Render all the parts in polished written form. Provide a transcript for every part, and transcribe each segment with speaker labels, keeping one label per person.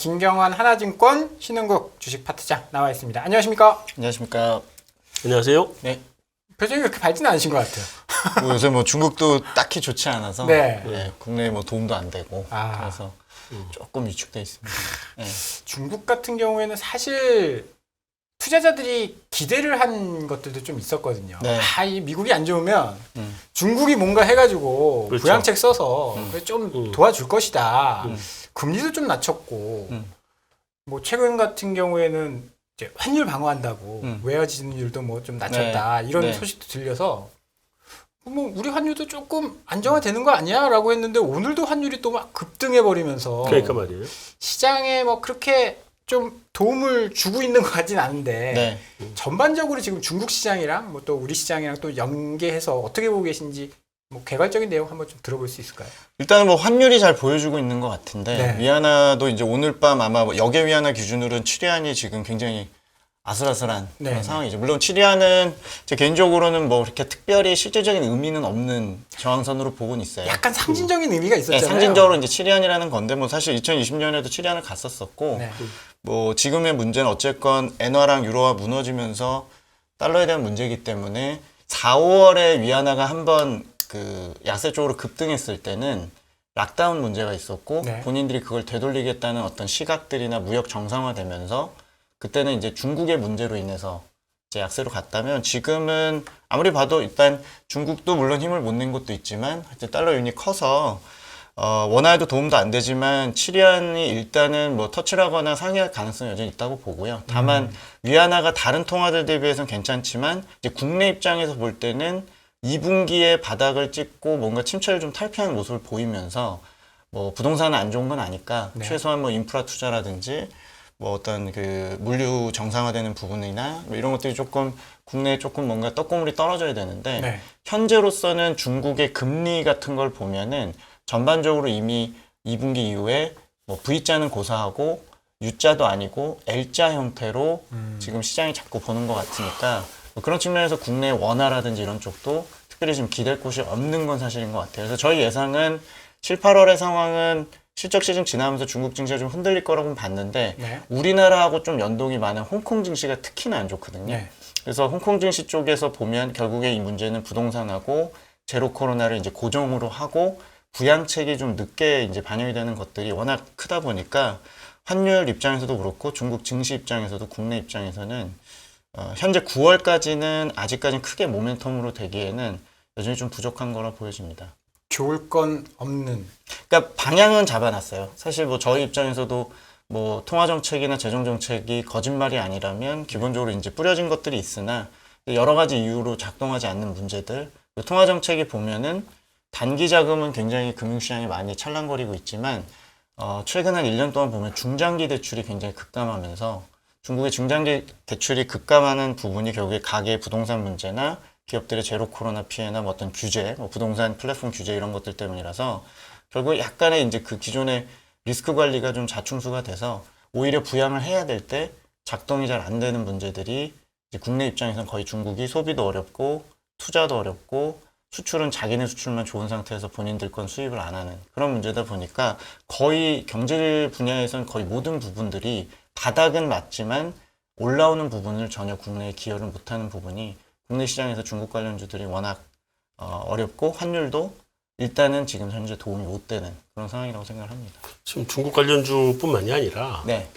Speaker 1: 김경환 하나증권 신흥국 주식 파트장 나와 있습니다. 안녕하십니까?
Speaker 2: 안녕하십니까.
Speaker 3: 안녕하세요.
Speaker 2: 네.
Speaker 1: 표정이 그렇게 밝지는 않으신 것 같아요.
Speaker 2: 뭐 요새 뭐 중국도 딱히 좋지 않아서
Speaker 1: 네.
Speaker 2: 국내에 뭐 도움도 안 되고
Speaker 1: 아.
Speaker 2: 그래서 조금 위축돼 있습니다. 네.
Speaker 1: 중국 같은 경우에는 사실 투자자들이 기대를 한 것들도 좀 있었거든요.
Speaker 2: 네.
Speaker 1: 이 미국이 안 좋으면 중국이 뭔가 해가지고
Speaker 3: 그렇죠.
Speaker 1: 부양책 써서 좀 도와줄 것이다. 금리도 좀 낮췄고 뭐 최근 같은 경우에는 이제 환율 방어한다고 외화 지분율도 뭐 좀 낮췄다 이런
Speaker 2: 네.
Speaker 1: 소식도 들려서 뭐 우리 환율도 조금 안정화되는 거 아니야라고 했는데 오늘도 환율이 또 막 급등해 버리면서
Speaker 3: 그러니까 말이에요.
Speaker 1: 시장에 뭐 그렇게 좀 도움을 주고 있는 것 같진 않은데
Speaker 2: 네.
Speaker 1: 전반적으로 지금 중국 시장이랑 뭐 또 우리 시장이랑 또 연계해서 어떻게 보고 계신지 뭐 개괄적인 내용 한번 좀 들어볼 수 있을까요?
Speaker 2: 일단은 뭐 환율이 잘 보여주고 있는 것 같은데
Speaker 1: 네.
Speaker 2: 위안화도 이제 오늘 밤 아마 뭐 역외 위안화 기준으로는 7위안이 지금 굉장히 아슬아슬한
Speaker 1: 네.
Speaker 2: 그런 상황이죠. 물론 7위안은 제 개인적으로는 뭐 이렇게 특별히 실질적인 의미는 없는 저항선으로 보고는 있어요.
Speaker 1: 약간 상징적인 의미가
Speaker 2: 네,
Speaker 1: 있었잖아요.
Speaker 2: 상징적으로 이제 7위안이라는 건데 뭐 사실 2020년에도 7위안을 갔었었고
Speaker 1: 네.
Speaker 2: 뭐 지금의 문제는 어쨌건 엔화랑 유로화 무너지면서 달러에 대한 문제이기 때문에 4, 5월에 위안화가 한번 그 약세 쪽으로 급등했을 때는 락다운 문제가 있었고
Speaker 1: 네.
Speaker 2: 본인들이 그걸 되돌리겠다는 어떤 시각들이나 무역 정상화되면서 그때는 이제 중국의 문제로 인해서 이제 약세로 갔다면 지금은 아무리 봐도 일단 중국도 물론 힘을 못 낸 것도 있지만 하여튼 달러 윤이 커서 원화에도 도움도 안 되지만 7위안이 일단은 뭐 터치를 하거나 상회할 가능성이 여전히 있다고 보고요. 다만 위안화가 다른 통화들 대비해서는 괜찮지만 이제 국내 입장에서 볼 때는 2분기에 바닥을 찍고 뭔가 침체를 좀 탈피하는 모습을 보이면서 뭐 부동산은 안 좋은 건 아니까
Speaker 1: 네.
Speaker 2: 최소한 뭐 인프라 투자라든지 뭐 어떤 그 물류 정상화되는 부분이나 뭐 이런 것들이 조금 국내에 조금 뭔가 떡고물이 떨어져야 되는데
Speaker 1: 네.
Speaker 2: 현재로서는 중국의 금리 같은 걸 보면은 전반적으로 이미 2분기 이후에 뭐 V자는 고사하고 U자도 아니고 L자 형태로 지금 시장이 자꾸 보는 것 같으니까 뭐 그런 측면에서 국내 원화라든지 이런 쪽도 특별히 지금 기댈 곳이 없는 건 사실인 것 같아요. 그래서 저희 예상은 7, 8월의 상황은 실적 시즌 지나면서 중국 증시가 좀 흔들릴 거라고는 봤는데
Speaker 1: 네.
Speaker 2: 우리나라하고 좀 연동이 많은 홍콩 증시가 특히나 안 좋거든요.
Speaker 1: 네.
Speaker 2: 그래서 홍콩 증시 쪽에서 보면 결국에 이 문제는 부동산하고 제로 코로나를 이제 고정으로 하고 부양책이 좀 늦게 이제 반영이 되는 것들이 워낙 크다 보니까 환율 입장에서도 그렇고 중국 증시 입장에서도 국내 입장에서는 현재 9월까지는 아직까지는 크게 모멘텀으로 되기에는 여전히 좀 부족한 거라 보여집니다.
Speaker 1: 좋을 건 없는.
Speaker 2: 그러니까 방향은 잡아놨어요. 사실 뭐 저희 입장에서도 뭐 통화 정책이나 재정 정책이 거짓말이 아니라면 기본적으로 이제 뿌려진 것들이 있으나 여러 가지 이유로 작동하지 않는 문제들. 통화 정책이 보면은 단기 자금은 굉장히 금융시장에 많이 찰랑거리고 있지만 최근 한 1년 동안 보면 중장기 대출이 굉장히 급감하면서 중국의 중장기 대출이 급감하는 부분이 결국에 가계 부동산 문제나 기업들의 제로 코로나 피해나 뭐 어떤 규제, 뭐 부동산 플랫폼 규제 이런 것들 때문이라서 결국 약간의 이제 그 기존의 리스크 관리가 좀 자충수가 돼서 오히려 부양을 해야 될 때 작동이 잘 안 되는 문제들이 이제 국내 입장에서는 거의 중국이 소비도 어렵고 투자도 어렵고 수출은 자기네 수출만 좋은 상태에서 본인들 건 수입을 안 하는 그런 문제다 보니까 거의 경제 분야에서는 거의 모든 부분들이 바닥은 맞지만 올라오는 부분을 전혀 국내에 기여를 못하는 부분이 국내 시장에서 중국 관련주들이 워낙 어렵고 환율도 일단은 지금 현재 도움이 못 되는 그런 상황이라고 생각을 합니다.
Speaker 3: 지금 중국 관련주뿐만이 아니라
Speaker 2: 네.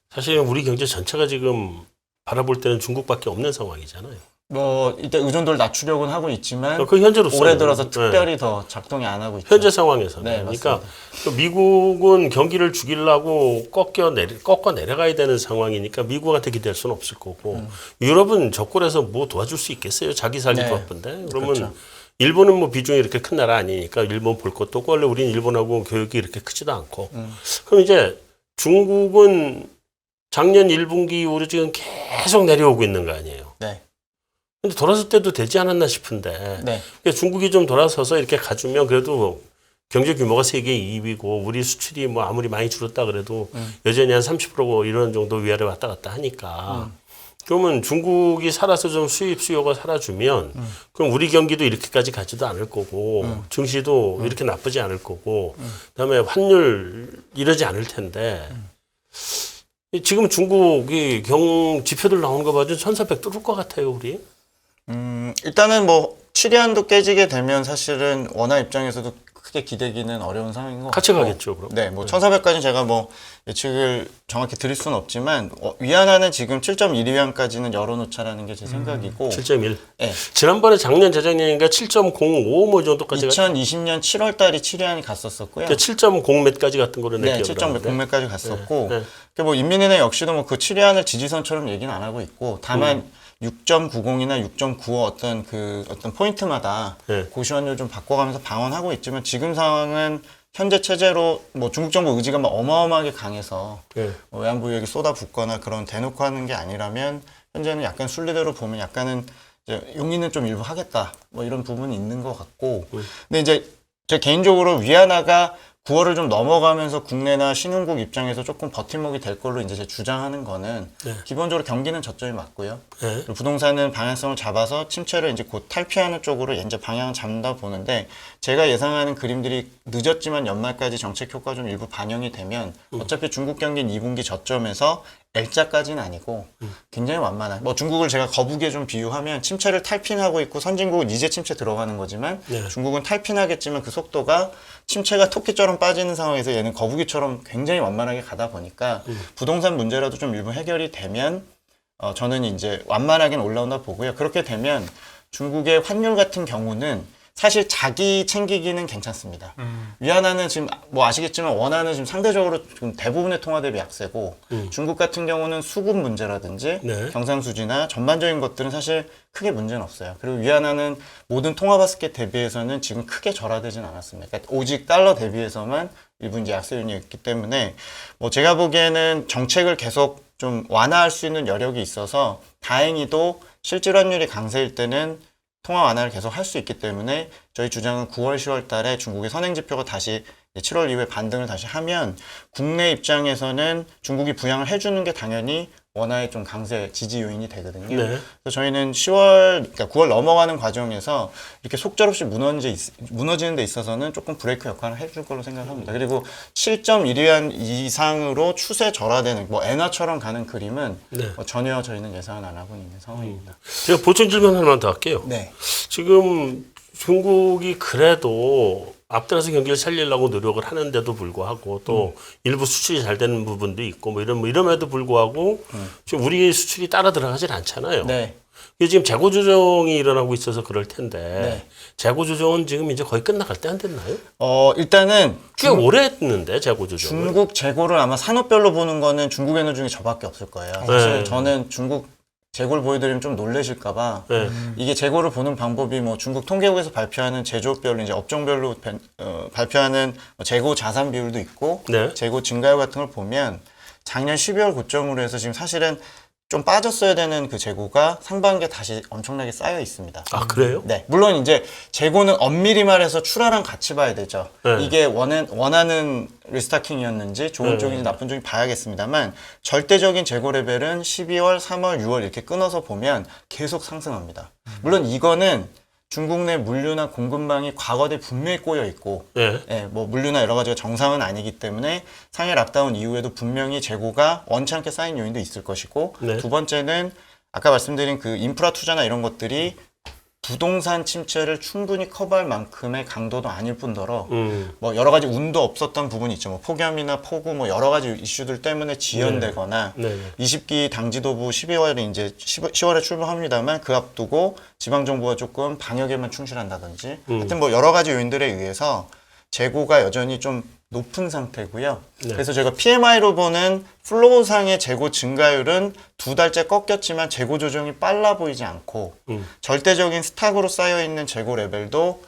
Speaker 3: 사실 우리 경제 전체가 지금 바라볼 때는 중국밖에 없는 상황이잖아요.
Speaker 2: 뭐 일단 의존도를 낮추려고는 하고 있지만
Speaker 3: 그 현재로서
Speaker 2: 올해 들어서 특별히 더 작동이 안 하고 있죠.
Speaker 3: 현재 상황에서는.
Speaker 2: 네,
Speaker 3: 그러니까 미국은 경기를 죽이려고 꺾어 내려가야 되는 상황이니까 미국한테 기댈 수는 없을 거고 유럽은 저꼴에서 뭐 도와줄 수 있겠어요? 자기 살기
Speaker 2: 네.
Speaker 3: 바쁜데. 그러면
Speaker 2: 그렇죠.
Speaker 3: 일본은 뭐 비중이 이렇게 큰 나라 아니니까 일본 볼 것도 없고 원래 우리는 일본하고 교역이 이렇게 크지도 않고. 그럼 이제 중국은 작년 1분기 이후로 지금 계속 내려오고 있는 거 아니에요?
Speaker 2: 네.
Speaker 3: 근데 돌아설 때도 되지 않았나 싶은데
Speaker 2: 네.
Speaker 3: 그러니까 중국이 좀 돌아서서 이렇게 가주면 그래도 경제 규모가 세계 2위고 우리 수출이 뭐 아무리 많이 줄었다 그래도 여전히 한 30% 이런 정도 위아래 왔다 갔다 하니까 그러면 중국이 살아서 좀 수입 수요가 살아주면 그럼 우리 경기도 이렇게까지 가지도 않을 거고 증시도 이렇게 나쁘지 않을 거고 그다음에 환율 이러지 않을 텐데 지금 중국이 지표들 나오는 거 봐도 1,400 뚫을 것 같아요, 우리.
Speaker 2: 일단은 뭐 치리안도 깨지게 되면 사실은 원화 입장에서도 크게 기대기는 어려운 상황인 것
Speaker 3: 같이
Speaker 2: 같고.
Speaker 3: 가겠죠, 그럼.
Speaker 2: 네, 뭐 1,400까지 제가 뭐 예측을 정확히 드릴 수는 없지만 위안화는 지금 7.12위안까지는 열어놓자라는 게 제 생각이고
Speaker 3: 7.1.
Speaker 2: 네.
Speaker 3: 지난번에 작년 재작년인가 7.05 뭐 정도까지
Speaker 2: 2020년 7월 달에 치리안이 갔었었고요.
Speaker 3: 그러니까 7.0 몇까지 갔던 거로
Speaker 2: 네,
Speaker 3: 기억을 하는데.
Speaker 2: 7.0몇까지 갔었고
Speaker 3: 네.
Speaker 2: 뭐 인민은행 역시도 뭐 그 치리안을 지지선처럼 얘기는 안 하고 있고 다만 6.90이나 6.95 어떤 포인트마다
Speaker 3: 네.
Speaker 2: 고시원율 좀 바꿔가면서 방언하고 있지만 지금 상황은 현재 체제로 뭐 중국 정부 의지가 막 어마어마하게 강해서
Speaker 3: 네.
Speaker 2: 뭐 외환보유액이 쏟아붓거나 그런 대놓고 하는 게 아니라면 현재는 약간 순리대로 보면 약간은 이제 용인은 좀 일부 하겠다 뭐 이런 부분이 있는 것 같고 근데 이제 제 개인적으로 위안화가 9월을 좀 넘어가면서 국내나 신흥국 입장에서 조금 버팀목이 될 걸로 이제 제 주장하는 거는
Speaker 3: 네.
Speaker 2: 기본적으로 경기는 저점이 맞고요.
Speaker 3: 네.
Speaker 2: 그리고 부동산은 방향성을 잡아서 침체를 이제 곧 탈피하는 쪽으로 이제 방향을 잡는다 보는데 제가 예상하는 그림들이 늦었지만 연말까지 정책 효과 좀 일부 반영이 되면 어차피 중국 경기는 2분기 저점에서 L자까지는 아니고 굉장히 완만한 뭐 중국을 제가 거북이에 좀 비유하면 침체를 탈핀하고 있고 선진국은 이제 침체 들어가는 거지만
Speaker 3: 네.
Speaker 2: 중국은 탈핀하겠지만 그 속도가 침체가 토끼처럼 빠지는 상황에서 얘는 거북이처럼 굉장히 완만하게 가다 보니까 부동산 문제라도 좀 일부 해결이 되면 저는 이제 완만하게는 올라온다 보고요. 그렇게 되면 중국의 환율 같은 경우는 사실 자기 챙기기는 괜찮습니다. 위안화는 지금 뭐 아시겠지만 원화는 지금 상대적으로 지금 대부분의 통화 대비 약세고 중국 같은 경우는 수급 문제라든지
Speaker 3: 네.
Speaker 2: 경상수지나 전반적인 것들은 사실 크게 문제는 없어요. 그리고 위안화는 모든 통화 바스켓 대비해서는 지금 크게 절하되진 않았습니다. 그러니까 오직 달러 대비해서만 일부 이제 약세 요인이 있기 때문에 뭐 제가 보기에는 정책을 계속 좀 완화할 수 있는 여력이 있어서 다행히도 실질 환율이 강세일 때는 통화 완화를 계속 할 수 있기 때문에 저희 주장은 9월, 10월 달에 중국의 선행지표가 다시 7월 이후에 반등을 다시 하면 국내 입장에서는 중국이 부양을 해주는 게 당연히 원화의 좀 강세 지지 요인이 되거든요.
Speaker 3: 네.
Speaker 2: 그래서 저희는 9월 넘어가는 과정에서 이렇게 속절없이 무너지는 데 있어서는 조금 브레이크 역할을 해줄 걸로 생각합니다. 그리고 7.1위안 이상으로 추세 절하되는 뭐 엔화처럼 가는 그림은
Speaker 3: 네.
Speaker 2: 전혀 저희는 예상은 안 하고 있는 상황입니다.
Speaker 3: 제가 보충 질문 하나만 더 할게요.
Speaker 2: 네.
Speaker 3: 지금 중국이 그래도 앞들어서 경기를 살리려고 노력을 하는데도 불구하고 또 일부 수출이 잘 되는 부분도 있고 뭐 이럼에도 불구하고 지금 우리 수출이 따라 들어가질 않잖아요.
Speaker 2: 네.
Speaker 3: 이게 지금 재고 조정이 일어나고 있어서 그럴 텐데
Speaker 2: 네.
Speaker 3: 재고 조정은 지금 이제 거의 끝나갈 때 안 됐나요?
Speaker 2: 일단은
Speaker 3: 꽤 오래 했는데 재고 조정을.
Speaker 2: 중국 재고를 아마 산업별로 보는 거는 중국 에너지 중에 저밖에 없을 거예요. 사실 저는 중국 재고를 보여드리면 좀 놀라실까봐
Speaker 3: 네.
Speaker 2: 이게 재고를 보는 방법이 뭐 중국 통계국에서 발표하는 제조업별로 이제 업종별로 발표하는 재고 자산 비율도 있고
Speaker 3: 네.
Speaker 2: 재고 증가율 같은 걸 보면 작년 12월 고점으로 해서 지금 사실은 좀 빠졌어야 되는 그 재고가 상반기에 다시 엄청나게 쌓여 있습니다.
Speaker 3: 아 그래요?
Speaker 2: 네, 물론 이제 재고는 엄밀히 말해서 출하랑 같이 봐야 되죠.
Speaker 3: 네.
Speaker 2: 이게 원하는 리스타킹이었는지 좋은
Speaker 3: 네.
Speaker 2: 쪽인지 나쁜 쪽인지 봐야겠습니다만 절대적인 재고 레벨은 12월, 3월, 6월 이렇게 끊어서 보면 계속 상승합니다. 물론 이거는 중국 내 물류나 공급망이 과거에 분명히 꼬여 있고,
Speaker 3: 네.
Speaker 2: 뭐 물류나 여러 가지가 정상은 아니기 때문에 상해 락다운 이후에도 분명히 재고가 원치 않게 쌓인 요인도 있을 것이고,
Speaker 3: 네.
Speaker 2: 두 번째는 아까 말씀드린 그 인프라 투자나 이런 것들이 부동산 침체를 충분히 커버할 만큼의 강도도 아닐 뿐더러 뭐 여러 가지 운도 없었던 부분이 있죠. 뭐 폭염이나 폭우 뭐 여러 가지 이슈들 때문에 지연되거나
Speaker 3: 네.
Speaker 2: 20기 당지도부 12월에 이제 10월에 출범합니다만 그 앞두고 지방정부가 조금 방역에만 충실한다든지 하여튼 뭐 여러 가지 요인들에 의해서 재고가 여전히 좀 높은 상태고요.
Speaker 3: 네.
Speaker 2: 그래서 제가 PMI로 보는 플로우상의 재고 증가율은 2달째 꺾였지만 재고 조정이 빨라 보이지 않고 절대적인 스탁으로 쌓여있는 재고 레벨도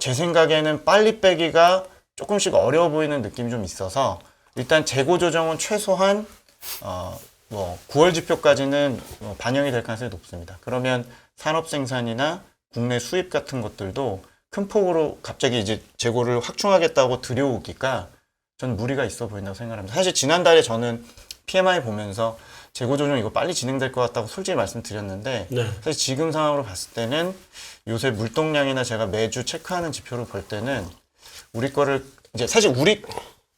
Speaker 2: 제 생각에는 빨리 빼기가 조금씩 어려워 보이는 느낌이 좀 있어서 일단 재고 조정은 최소한 뭐 9월 지표까지는 반영이 될 가능성이 높습니다. 그러면 산업 생산이나 국내 수입 같은 것들도 큰 폭으로 갑자기 이제 재고를 확충하겠다고 들여오기가 전 무리가 있어 보인다고 생각합니다. 사실 지난달에 저는 PMI 보면서 재고 조정 이거 빨리 진행될 것 같다고 솔직히 말씀드렸는데
Speaker 3: 네.
Speaker 2: 사실 지금 상황으로 봤을 때는 요새 물동량이나 제가 매주 체크하는 지표를 볼 때는 우리 거를 이제 사실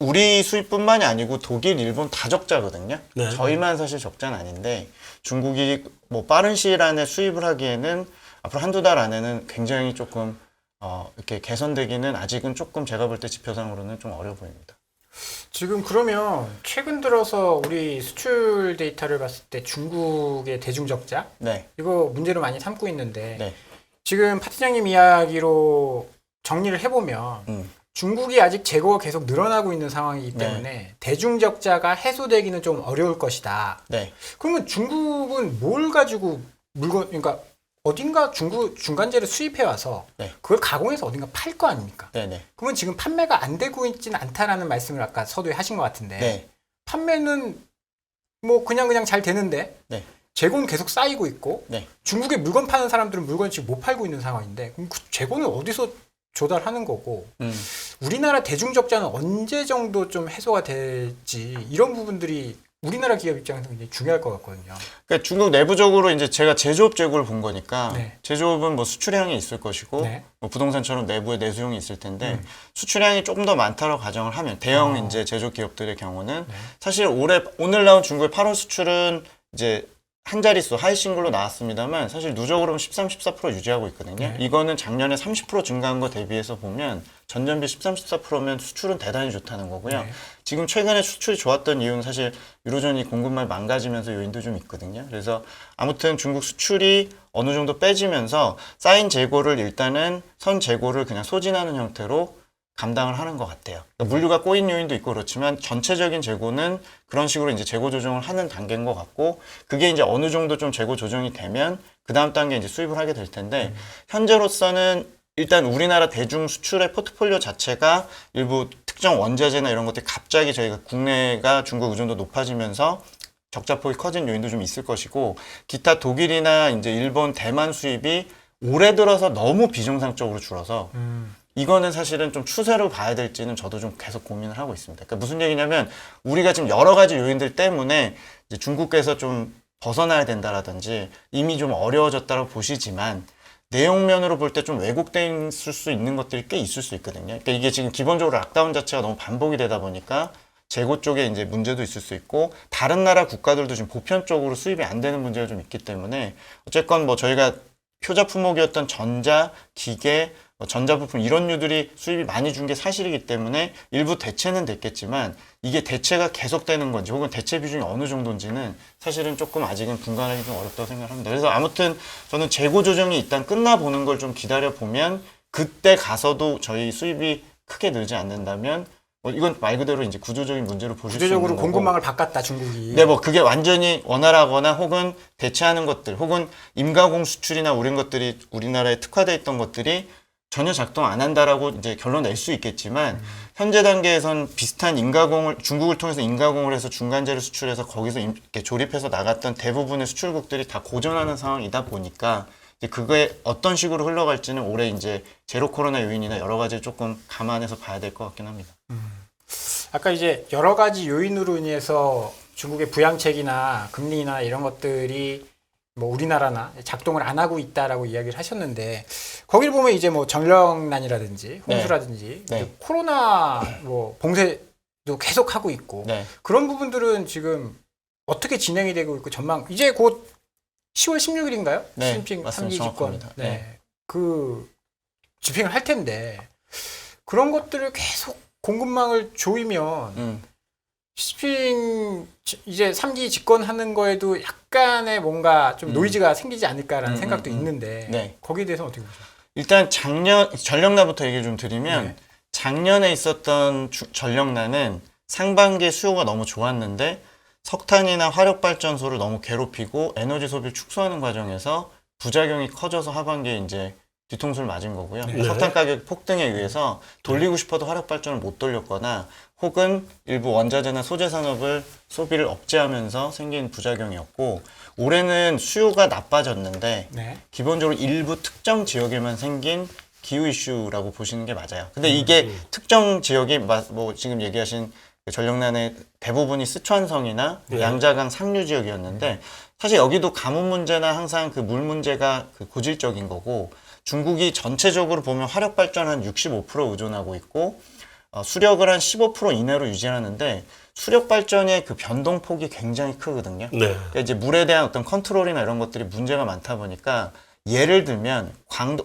Speaker 2: 우리 수입뿐만이 아니고 독일, 일본 다 적자거든요.
Speaker 3: 네.
Speaker 2: 저희만 사실 적자는 아닌데 중국이 뭐 빠른 시일 안에 수입을 하기에는 앞으로 한두 달 안에는 굉장히 조금 이렇게 개선되기는 아직은 조금 제가 볼 때 지표상으로는 좀 어려 보입니다.
Speaker 1: 지금 그러면 최근 들어서 우리 수출 데이터를 봤을 때 중국의 대중적자
Speaker 2: 네.
Speaker 1: 이거 문제로 많이 삼고 있는데
Speaker 2: 네.
Speaker 1: 지금 파트장님 이야기로 정리를 해보면 중국이 아직 재고가 계속 늘어나고 있는 상황이기 때문에 대중적자가 해소되기는 좀 어려울 것이다.
Speaker 2: 네.
Speaker 1: 그러면 중국은 뭘 가지고 그러니까 어딘가 중국 중간재를 수입해 와서
Speaker 2: 네.
Speaker 1: 그걸 가공해서 어딘가 팔 거 아닙니까?
Speaker 2: 네네.
Speaker 1: 그러면 지금 판매가 안 되고 있지는 않다라는 말씀을 아까 서두에 하신 것 같은데
Speaker 2: 네.
Speaker 1: 판매는 뭐 그냥 잘 되는데
Speaker 2: 네.
Speaker 1: 재고는 계속 쌓이고 있고
Speaker 2: 네.
Speaker 1: 중국에 물건 파는 사람들은 물건 지금 못 팔고 있는 상황인데 그럼 그 재고는 어디서 조달하는 거고 우리나라 대중적자는 언제 정도 좀 해소가 될지 이런 부분들이 우리나라 기업 입장에서 굉장히 중요할 것 같거든요.
Speaker 2: 그러니까 중국 내부적으로 이제 제가 제조업 재고를 본 거니까
Speaker 1: 네.
Speaker 2: 제조업은 뭐 수출량이 있을 것이고
Speaker 1: 네.
Speaker 2: 뭐 부동산처럼 내부에 내수용이 있을 텐데 수출량이 조금 더 많다고 가정을 하면 대형 이제 제조업 기업들의 경우는 사실 오늘 나온 중국의 8월 수출은 이제 한 자릿수 하이 싱글로 나왔습니다만 사실 누적으로는 13, 14% 유지하고 있거든요.
Speaker 1: 네.
Speaker 2: 이거는 작년에 30% 증가한 거 대비해서 보면 전년비 13, 14%면 수출은 대단히 좋다는 거고요.
Speaker 1: 네.
Speaker 2: 지금 최근에 수출이 좋았던 이유는 사실 유로존이 공급망 망가지면서 요인도 좀 있거든요. 그래서 아무튼 중국 수출이 어느 정도 빼지면서 쌓인 재고를 일단은 선 재고를 그냥 소진하는 형태로 감당을 하는 것 같아요. 그러니까 물류가 꼬인 요인도 있고 그렇지만 전체적인 재고는 그런 식으로 이제 재고 조정을 하는 단계인 것 같고 그게 이제 어느 정도 좀 재고 조정이 되면 그 다음 단계 이제 수입을 하게 될 텐데 현재로서는 일단 우리나라 대중 수출의 포트폴리오 자체가 일부 특정 원자재나 이런 것들이 갑자기 저희가 국내가 중국 의존도 높아지면서 적자폭이 커진 요인도 좀 있을 것이고 기타 독일이나 이제 일본, 대만 수입이 올해 들어서 너무 비정상적으로 줄어서 이거는 사실은 좀 추세로 봐야 될지는 저도 좀 계속 고민을 하고 있습니다. 그러니까 무슨 얘기냐면 우리가 지금 여러 가지 요인들 때문에 이제 중국에서 좀 벗어나야 된다라든지 이미 좀 어려워졌다고 보시지만 내용면으로 볼 때 좀 왜곡돼 있을 수 있는 것들이 꽤 있을 수 있거든요. 그러니까 이게 지금 기본적으로 락다운 자체가 너무 반복이 되다 보니까 재고 쪽에 이제 문제도 있을 수 있고 다른 나라 국가들도 지금 보편적으로 수입이 안 되는 문제가 좀 있기 때문에 어쨌건 뭐 저희가 효자 품목이었던 전자, 기계, 전자부품 이런 류들이 수입이 많이 준 게 사실이기 때문에 일부 대체는 됐겠지만 이게 대체가 계속되는 건지 혹은 대체 비중이 어느 정도인지는 사실은 조금 아직은 분간하기 좀 어렵다고 생각합니다. 그래서 아무튼 저는 재고 조정이 일단 끝나보는 걸 좀 기다려보면 그때 가서도 저희 수입이 크게 늘지 않는다면 이건 말 그대로 이제 구조적인 문제로 보실 수 있는 거고.
Speaker 1: 구조적으로 공급망을 바꿨다 중국이.
Speaker 2: 네, 뭐 그게 완전히 원활하거나 혹은 대체하는 것들, 혹은 임가공 수출이나 이런 것들이 우리나라에 특화돼 있던 것들이 전혀 작동 안 한다라고 이제 결론 낼 수 있겠지만 현재 단계에선 비슷한 임가공을 중국을 통해서 임가공을 해서 중간재를 수출해서 거기서 이렇게 조립해서 나갔던 대부분의 수출국들이 다 고전하는 상황이다 보니까 이제 그게 어떤 식으로 흘러갈지는 올해 이제 제로 코로나 요인이나 여러 가지를 조금 감안해서 봐야 될 것 같긴 합니다.
Speaker 1: 아까 이제 여러 가지 요인으로 인해서 중국의 부양책이나 금리나 이런 것들이 뭐 우리나라나 작동을 안 하고 있다라고 이야기를 하셨는데 거기를 보면 이제 뭐 전력난이라든지 홍수라든지
Speaker 2: 네.
Speaker 1: 이제 코로나 뭐 봉쇄도 계속 하고 있고
Speaker 2: 네.
Speaker 1: 그런 부분들은 지금 어떻게 진행이 되고 있고 전망 이제 곧 10월 16일인가요?
Speaker 2: 네,
Speaker 1: 시진핑
Speaker 2: 맞습니다.
Speaker 1: 3기 집권
Speaker 2: 정확합니다.
Speaker 1: 네. 그 집행을 할 텐데 그런 것들을 계속 공급망을 조이면 시진핑 이제 3기 집권하는 거에도 약간의 뭔가 좀 노이즈가 생기지 않을까라는 생각도 있는데
Speaker 2: 네.
Speaker 1: 거기에 대해서는 어떻게 보세요?
Speaker 2: 일단 전력난부터 얘기를 좀 드리면
Speaker 1: 네.
Speaker 2: 작년에 있었던 전력난은 상반기에 수요가 너무 좋았는데 석탄이나 화력발전소를 너무 괴롭히고 에너지 소비를 축소하는 과정에서 부작용이 커져서 하반기에 이제 뒤통수를 맞은 거고요.
Speaker 3: 네.
Speaker 2: 석탄 가격 폭등에 의해서 돌리고 싶어도 화력발전을 못 돌렸거나 혹은 일부 원자재나 소재 산업을 소비를 억제하면서 생긴 부작용이었고 올해는 수요가 나빠졌는데
Speaker 1: 네.
Speaker 2: 기본적으로 일부 특정 지역에만 생긴 기후 이슈라고 보시는 게 맞아요. 근데 이게 특정 지역이 뭐 지금 얘기하신 전력난의 대부분이 스촨성이나 양자강 상류 지역이었는데 사실 여기도 가뭄 문제나 항상 그 물 문제가 그 고질적인 거고 중국이 전체적으로 보면 화력 발전 한 65% 의존하고 있고 수력을 한 15% 이내로 유지하는데 수력 발전의 그 변동폭이 굉장히 크거든요.
Speaker 3: 네.
Speaker 2: 그러니까 이제 물에 대한 어떤 컨트롤이나 이런 것들이 문제가 많다 보니까 예를 들면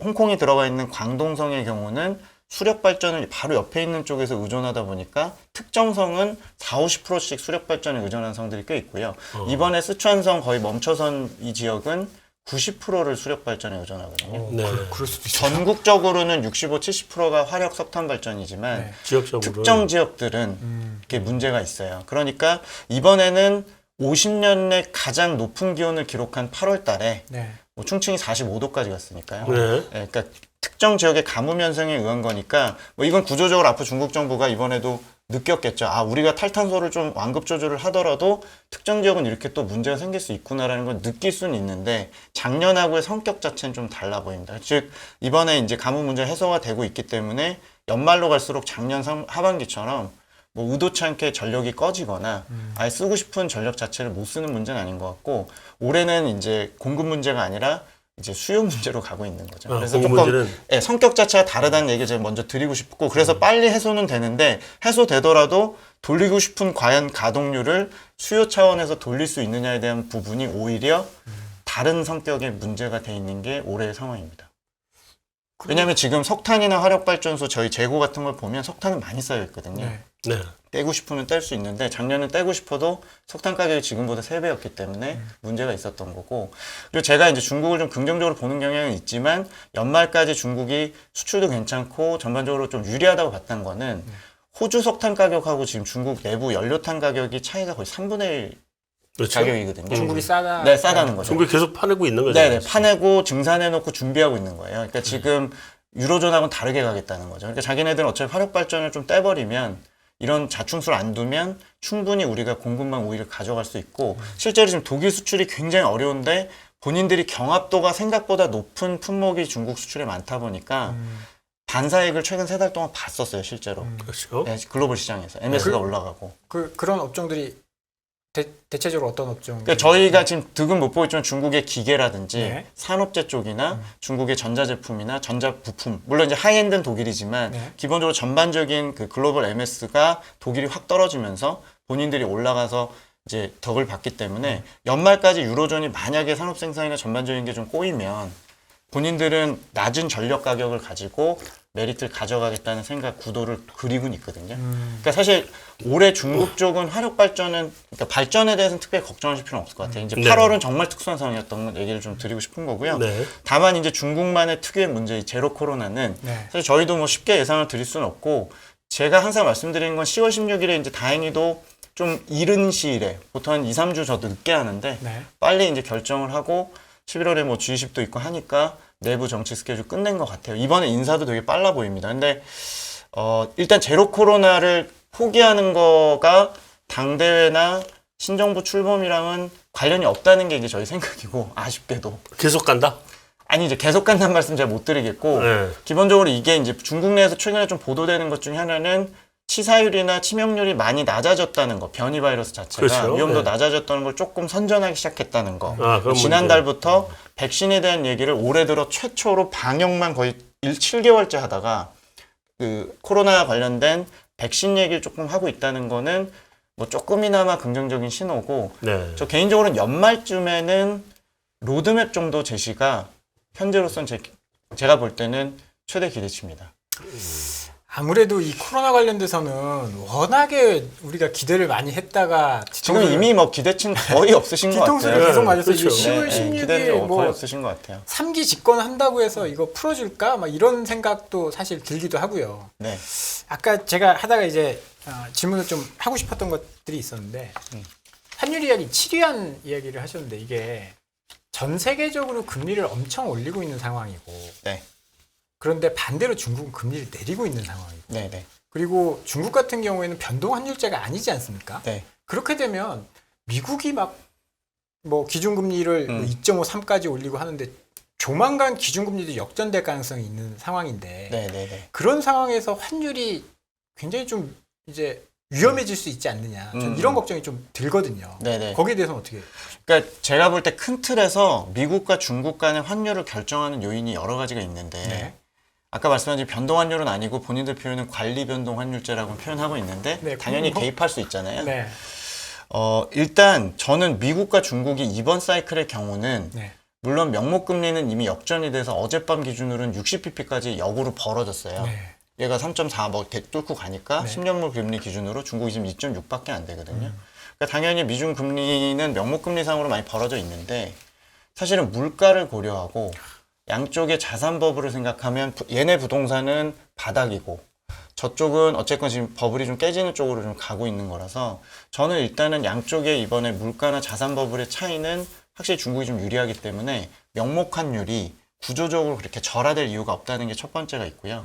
Speaker 2: 홍콩이 들어가 있는 광동성의 경우는 수력 발전을 바로 옆에 있는 쪽에서 의존하다 보니까 특정성은 40~50%씩 수력 발전에 의존하는 성들이 꽤 있고요. 이번에 쓰촨성 거의 멈춰선 이 지역은 90%를 수력 발전에 의존하거든요.
Speaker 3: 네.
Speaker 1: 그럴 수도 있어요.
Speaker 2: 전국적으로는 65~70%가 화력 석탄 발전이지만
Speaker 1: 네.
Speaker 3: 지역적으로
Speaker 2: 특정 지역들은 이게 문제가 있어요. 그러니까 이번에는 50년 내 가장 높은 기온을 기록한 8월 달에
Speaker 1: 네.
Speaker 2: 뭐 충칭이 45도까지 갔으니까요.
Speaker 3: 네.
Speaker 2: 그러니까 특정 지역의 가뭄 현상에 의한 거니까 뭐 이건 구조적으로 앞으로 중국 정부가 이번에도 느꼈겠죠. 아, 우리가 탈탄소를 좀 완급 조절을 하더라도 특정 지역은 이렇게 또 문제가 생길 수 있구나라는 걸 느낄 수는 있는데 작년하고의 성격 자체는 좀 달라 보입니다. 즉 이번에 이제 가뭄 문제 해소가 되고 있기 때문에 연말로 갈수록 작년 하반기처럼 뭐 의도치 않게 전력이 꺼지거나 아예 쓰고 싶은 전력 자체를 못 쓰는 문제는 아닌 것 같고 올해는 이제 공급 문제가 아니라 이제 수요 문제로 가고 있는 거죠. 그래서
Speaker 3: 공급
Speaker 2: 조금
Speaker 3: 문제는
Speaker 2: 예, 성격 자체가 다르다는 얘기를 제가 먼저 드리고 싶고 그래서 빨리 해소는 되는데 해소되더라도 돌리고 싶은 과연 가동률을 수요 차원에서 돌릴 수 있느냐에 대한 부분이 오히려 다른 성격의 문제가 돼 있는 게 올해의 상황입니다. 왜냐하면 지금 석탄이나 화력발전소 저희 재고 같은 걸 보면 석탄은 많이 쌓여 있거든요.
Speaker 1: 네.
Speaker 3: 네.
Speaker 2: 떼고 싶으면 뗄 수 있는데 작년은 떼고 싶어도 석탄 가격이 지금보다 3배였기 때문에 문제가 있었던 거고 그리고 제가 이제 중국을 좀 긍정적으로 보는 경향은 있지만 연말까지 중국이 수출도 괜찮고 전반적으로 좀 유리하다고 봤던 거는 호주 석탄 가격하고 지금 중국 내부 연료탄 가격이 차이가 거의 3분의 1
Speaker 3: 그렇죠.
Speaker 2: 가격이거든요.
Speaker 1: 중국이 싸다.
Speaker 2: 네, 싸다는 거죠.
Speaker 3: 중국이 계속 파내고 있는 거죠.
Speaker 2: 네네, 파내고 증산해놓고 준비하고 있는 거예요. 그러니까 지금 유로존하고는 다르게 가겠다는 거죠. 그러니까 자기네들은 어차피 화력 발전을 좀 떼버리면 이런 자충수를 안 두면 충분히 우리가 공급망 오히려 가져갈 수 있고 실제로 지금 독일 수출이 굉장히 어려운데 본인들이 경합도가 생각보다 높은 품목이 중국 수출에 많다 보니까 반사익을 최근 3달 동안 봤었어요, 실제로.
Speaker 3: 그렇죠.
Speaker 2: 네, 글로벌 시장에서 MS가 올라가고.
Speaker 1: 그런 업종들이 대체적으로 어떤 업종?
Speaker 2: 그러니까 저희가 지금 득은 못 보고 있지만 중국의 기계라든지
Speaker 1: 네.
Speaker 2: 산업재 쪽이나 중국의 전자제품이나 전자부품 물론 이제 하이엔드는 독일이지만
Speaker 1: 네.
Speaker 2: 기본적으로 전반적인 그 글로벌 MS가 독일이 확 떨어지면서 본인들이 올라가서 이제 덕을 봤기 때문에 연말까지 유로존이 만약에 산업 생산이나 전반적인 게 좀 꼬이면 본인들은 낮은 전력 가격을 가지고 메리트를 가져가겠다는 생각 구도를 그리고는 있거든요. 그러니까 사실 올해 중국 쪽은 화력 발전은 그러니까 발전에 대해서는 특별히 걱정하실 필요는 없을 것 같아요. 이제
Speaker 3: 네.
Speaker 2: 8월은 정말 특수한 상황이었던 얘기를 좀 드리고 싶은 거고요.
Speaker 3: 네.
Speaker 2: 다만 이제 중국만의 특유의 문제, 이 제로 코로나는
Speaker 1: 네.
Speaker 2: 사실 저희도 뭐 쉽게 예상을 드릴 수는 없고 제가 항상 말씀드리는 건 10월 16일에 이제 다행히도 좀 이른 시일에 보통 한 2, 3주 저도 늦게 하는데
Speaker 1: 네.
Speaker 2: 빨리 이제 결정을 하고 11월에 뭐 G20도 있고 하니까 내부 정치 스케줄 끝낸 것 같아요. 이번에 인사도 되게 빨라 보입니다. 근데 일단 제로 코로나를 포기하는 거가 당대회나 신정부 출범이랑은 관련이 없다는 게 이제 저희 생각이고 아쉽게도
Speaker 3: 계속 간다.
Speaker 2: 아니 이제 계속 간다는 말씀 제가 못 드리겠고
Speaker 3: 네.
Speaker 2: 기본적으로 이게 이제 중국 내에서 최근에 좀 보도되는 것 중에 하나는 치사율이나 치명률이 많이 낮아졌다는 거, 변이 바이러스 자체가
Speaker 3: 그렇죠.
Speaker 2: 위험도
Speaker 3: 네.
Speaker 2: 낮아졌다는 걸 조금 선전하기 시작했다는 거.
Speaker 3: 아, 그런
Speaker 2: 지난달부터 백신에 대한 얘기를 올해 들어 최초로 방역만 거의 7개월째 하다가 그 코로나 관련된 백신 얘기를 조금 하고 있다는 거는 뭐 조금이나마 긍정적인 신호고
Speaker 3: 네.
Speaker 2: 저 개인적으로는 연말쯤에는 로드맵 정도 제시가 현재로선 제가 볼 때는 최대 기대치입니다.
Speaker 1: 아무래도 이 코로나 관련돼서는 워낙에 우리가 기대를 많이 했다가
Speaker 2: 지금 이미 뭐 기대치는 거의 없으신 것
Speaker 1: 뒤통수를
Speaker 2: 같아요.
Speaker 1: 계속 맞았어요.
Speaker 3: 그렇죠.
Speaker 1: 10월
Speaker 2: 기대는
Speaker 1: 16일
Speaker 2: 거의
Speaker 1: 뭐
Speaker 2: 없으신 것 같아요.
Speaker 1: 3기 집권한다고 해서 이거 풀어줄까? 막 이런 생각도 사실 들기도 하고요.
Speaker 2: 네.
Speaker 1: 아까 제가 하다가 이제 질문을 좀 하고 싶었던 것들이 있었는데 환율 이야기, 7위안 이야기를 하셨는데 이게 전 세계적으로 금리를 엄청 올리고 있는 상황이고
Speaker 2: 네.
Speaker 1: 그런데 반대로 중국은 금리를 내리고 있는 상황이고
Speaker 2: 네, 네.
Speaker 1: 그리고 중국 같은 경우에는 변동 환율제가 아니지 않습니까?
Speaker 2: 네.
Speaker 1: 그렇게 되면 미국이 막 뭐 기준금리를 2.5, 3까지 올리고 하는데 조만간 기준금리도 역전될 가능성이 있는 상황인데
Speaker 2: 네, 네, 네.
Speaker 1: 그런 상황에서 환율이 굉장히 좀 이제 위험해질 수 있지 않느냐. 전 이런 걱정이 좀 들거든요.
Speaker 2: 네, 네.
Speaker 1: 거기에 대해서는 어떻게?
Speaker 2: 그러니까 제가 볼 때 큰 틀에서 미국과 중국 간의 환율을 결정하는 요인이 여러 가지가 있는데
Speaker 1: 네.
Speaker 2: 아까 말씀하신 변동 환율은 아니고 본인들 표현은 관리 변동 환율제라고 표현하고 있는데
Speaker 1: 네,
Speaker 2: 당연히
Speaker 1: 뭐-
Speaker 2: 개입할 수 있잖아요.
Speaker 1: 네.
Speaker 2: 일단 저는 미국과 중국이 이번 사이클의 경우는
Speaker 1: 네.
Speaker 2: 물론 명목금리는 이미 역전이 돼서 어젯밤 기준으로는 60bp까지 역으로 벌어졌어요.
Speaker 1: 네.
Speaker 2: 얘가 3.4 뭐 뚫고 가니까
Speaker 1: 네.
Speaker 2: 10년물 금리 기준으로 중국이 지금 2.6밖에 안 되거든요. 그러니까 당연히 미중 금리는 명목금리상으로 많이 벌어져 있는데 사실은 물가를 고려하고 양쪽의 자산 버블을 생각하면 얘네 부동산은 바닥이고 저쪽은 어쨌건 지금 버블이 좀 깨지는 쪽으로 좀 가고 있는 거라서 저는 일단은 양쪽의 이번에 물가나 자산 버블의 차이는 확실히 중국이 좀 유리하기 때문에 명목 환율이 구조적으로 그렇게 절하될 이유가 없다는 게 첫 번째가 있고요.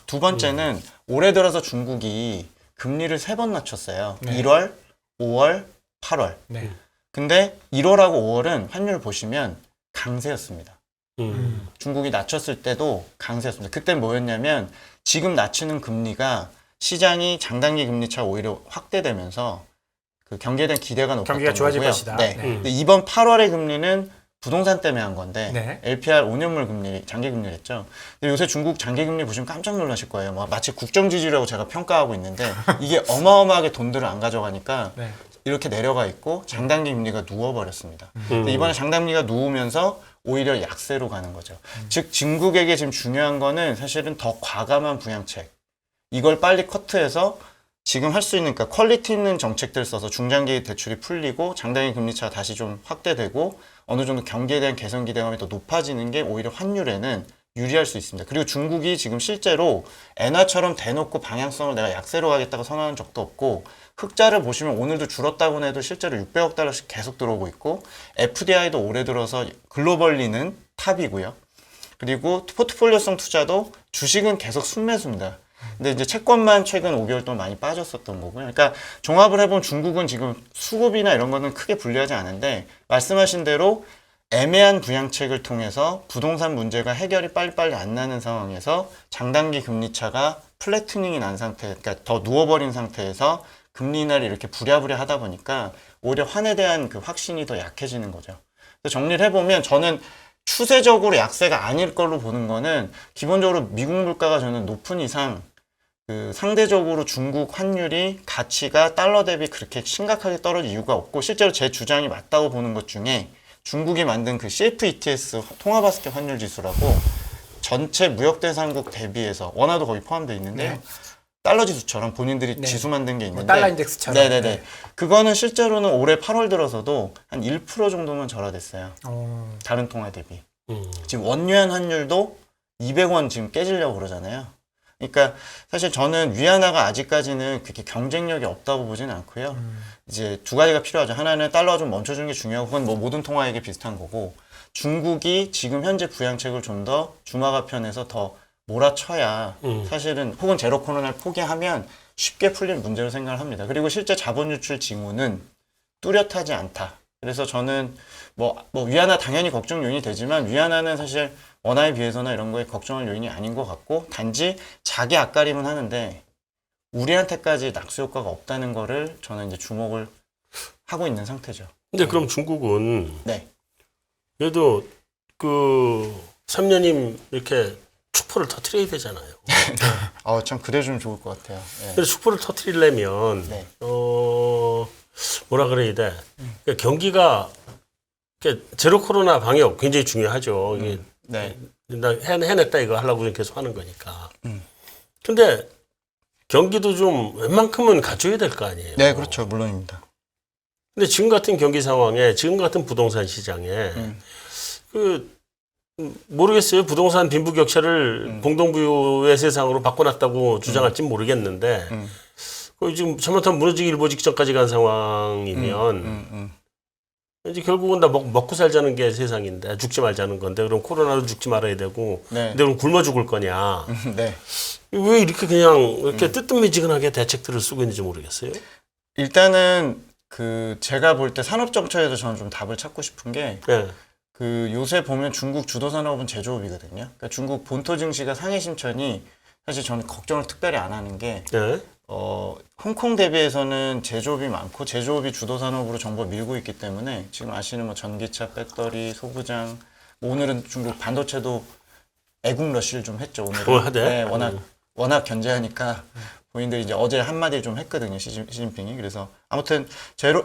Speaker 2: 두 번째는 올해 들어서 중국이 금리를 3번 낮췄어요.
Speaker 1: 네.
Speaker 2: 1월, 5월, 8월.
Speaker 1: 네.
Speaker 2: 근데 1월하고 5월은 환율 보시면 강세였습니다.
Speaker 3: 음.
Speaker 2: 중국이 낮췄을 때도 강세였습니다. 그때 뭐였냐면 지금 낮추는 금리가 시장이 장단기 금리차가 오히려 확대되면서 그 경기에 대한 기대가 높았던
Speaker 1: 경기가 좋아질
Speaker 2: 거고요.
Speaker 1: 것이다.
Speaker 2: 네.
Speaker 1: 네.
Speaker 2: 근데 이번 8월의 금리는 부동산 때문에 한 건데
Speaker 1: 네.
Speaker 2: LPR 5년물 금리, 장기 금리랬죠. 근데 요새 중국 장기 금리 보시면 깜짝 놀라실 거예요. 마치 국정지지라고 제가 평가하고 있는데 이게 어마어마하게 돈들을 안 가져가니까
Speaker 1: 네.
Speaker 2: 이렇게 내려가 있고 장단기 금리가 누워버렸습니다. 근데 이번에 장단기가 누우면서 오히려 약세로 가는 거죠. 즉 중국에게 지금 중요한 거는 사실은 더 과감한 부양책. 이걸 빨리 커트해서 지금 할 수 있는 그러니까 퀄리티 있는 정책들 써서 중장기 대출이 풀리고 장단기 금리차가 다시 좀 확대되고 어느 정도 경기에 대한 개선 기대감이 더 높아지는 게 오히려 환율에는 유리할 수 있습니다. 그리고 중국이 지금 실제로 엔화처럼 대놓고 방향성을 내가 약세로 가겠다고 선언한 적도 없고 흑자를 보시면 오늘도 줄었다고 해도 실제로 600억 달러씩 계속 들어오고 있고 FDI도 올해 들어서 글로벌리는 탑이고요. 그리고 포트폴리오성 투자도 주식은 계속 순매수입니다. 근데 이제 채권만 최근 5개월 동안 많이 빠졌었던 거고요. 그러니까 종합을 해보면 중국은 지금 수급이나 이런 거는 크게 불리하지 않은데 말씀하신 대로 애매한 부양책을 통해서 부동산 문제가 해결이 빨리빨리 안 나는 상황에서 장단기 금리 차가 플래트닝이 난 상태, 그러니까 더 누워버린 상태에서 금리 인하를 이렇게 부랴부랴 하다 보니까 오히려 환에 대한 그 확신이 더 약해지는 거죠. 그래서 정리를 해보면 저는 추세적으로 약세가 아닐 걸로 보는 거는 기본적으로 미국 물가가 저는 높은 이상 그 상대적으로 중국 환율이 가치가 달러 대비 그렇게 심각하게 떨어질 이유가 없고 실제로 제 주장이 맞다고 보는 것 중에 중국이 만든 그 CFETS 통화바스켓 환율 지수라고 전체 무역 대상국 대비해서 원화도 거기 포함되어 있는데요.
Speaker 1: 네.
Speaker 2: 달러 지수처럼 본인들이
Speaker 1: 네.
Speaker 2: 지수 만든 게 있는데
Speaker 1: 달러 인덱스처럼.
Speaker 2: 네네네.
Speaker 1: 네.
Speaker 2: 그거는 실제로는 올해 8월 들어서도 한 1% 정도만 절하됐어요. 다른 통화 대비. 지금 원유한 환율도 200원 지금 깨지려고 그러잖아요. 그러니까 사실 저는 위안화가 아직까지는 그렇게 경쟁력이 없다고 보지는 않고요. 이제 두 가지가 필요하죠. 하나는 달러가 좀 멈춰주는 게 중요하고 그건 뭐 모든 통화에게 비슷한 거고 중국이 지금 현재 부양책을 좀 더 주마가 편에서 더 몰아쳐야 사실은 혹은 제로 코로나를 포기하면 쉽게 풀릴 문제로 생각을 합니다. 그리고 실제 자본 유출 징후는 뚜렷하지 않다. 그래서 저는 뭐 위안화 당연히 걱정 요인이 되지만 위안화는 사실 원화에 비해서나 이런 거에 걱정할 요인이 아닌 것 같고 단지 자기 앞가림은 하는데 우리한테까지 낙수 효과가 없다는 거를 저는 이제 주목을 하고 있는 상태죠.
Speaker 3: 근데 그럼 중국은
Speaker 2: 네.
Speaker 3: 그래도 그 3년임 이렇게 축포를 터트려야 되잖아요.
Speaker 2: 참 그래주면 좋을 것 같아요. 네.
Speaker 3: 그래서 축포를 터트리려면
Speaker 2: 네.
Speaker 3: 뭐라 그래야 돼? 그러니까 경기가 그러니까 제로 코로나 방역 굉장히 중요하죠. 이게
Speaker 2: 네.
Speaker 3: 나 해냈다 이거 하려고 계속 하는 거니까. 근데 경기도 좀 웬만큼은 갖춰야 될 거 아니에요.
Speaker 2: 네, 그렇죠. 물론입니다.
Speaker 3: 근데 지금 같은 경기 상황에 지금 같은 부동산 시장에 그 모르겠어요. 부동산 빈부격차를 공동부유의 세상으로 바꿔놨다고 주장할지 모르겠는데 그 지금 잘못하면 무너지기 일보 직전까지 간 상황이면 이제 결국은 다 먹고 살자는 게 세상인데 죽지 말자는 건데 그럼 코로나로 죽지 말아야 되고
Speaker 2: 네.
Speaker 3: 근데 그럼 굶어 죽을 거냐.
Speaker 2: 네.
Speaker 3: 왜 이렇게 그냥 이렇게 뜨뜻미지근하게 대책들을 쓰고 있는지 모르겠어요.
Speaker 2: 일단은 그 제가 볼 때 산업정책에서 저는 좀 답을 찾고 싶은 게
Speaker 3: 네.
Speaker 2: 그 요새 보면 중국 주도 산업은 제조업이거든요. 그러니까 중국 본토 증시가 상해 심천이 사실 저는 걱정을 특별히 안 하는 게
Speaker 3: 네.
Speaker 2: 홍콩 대비해서는 제조업이 많고 제조업이 주도 산업으로 정보 밀고 있기 때문에 지금 아시는 뭐 전기차, 배터리, 소부장, 뭐 오늘은 중국 반도체도 애국 러쉬를 좀 했죠 오늘.
Speaker 3: 하대?
Speaker 2: 네, 워낙 견제하니까 본인들이 이제 어제 한마디 좀 했거든요 시진핑이. 그래서 아무튼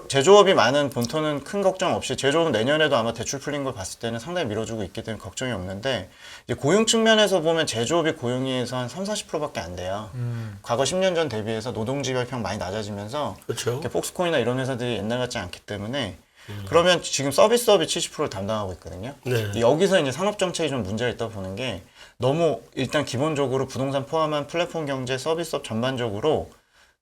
Speaker 2: 제조업이 많은 본토는 큰 걱정 없이 제조업은 내년에도 아마 대출 풀린 걸 봤을 때는 상당히 밀어주고 있기 때문에 걱정이 없는데 이제 고용 측면에서 보면 제조업이 고용에서 한 30~40%밖에 안 돼요. 과거 10년 전 대비해서 노동지각형 많이 낮아지면서
Speaker 3: 그렇죠.
Speaker 2: 이렇게 폭스콘이나 이런 회사들이 옛날 같지 않기 때문에 그러면 지금 서비스업이 70%를 담당하고 있거든요.
Speaker 3: 네.
Speaker 2: 여기서 이제 산업정책이 좀 문제가 있다고 보는 게 너무 일단 기본적으로 부동산 포함한 플랫폼 경제 서비스업 전반적으로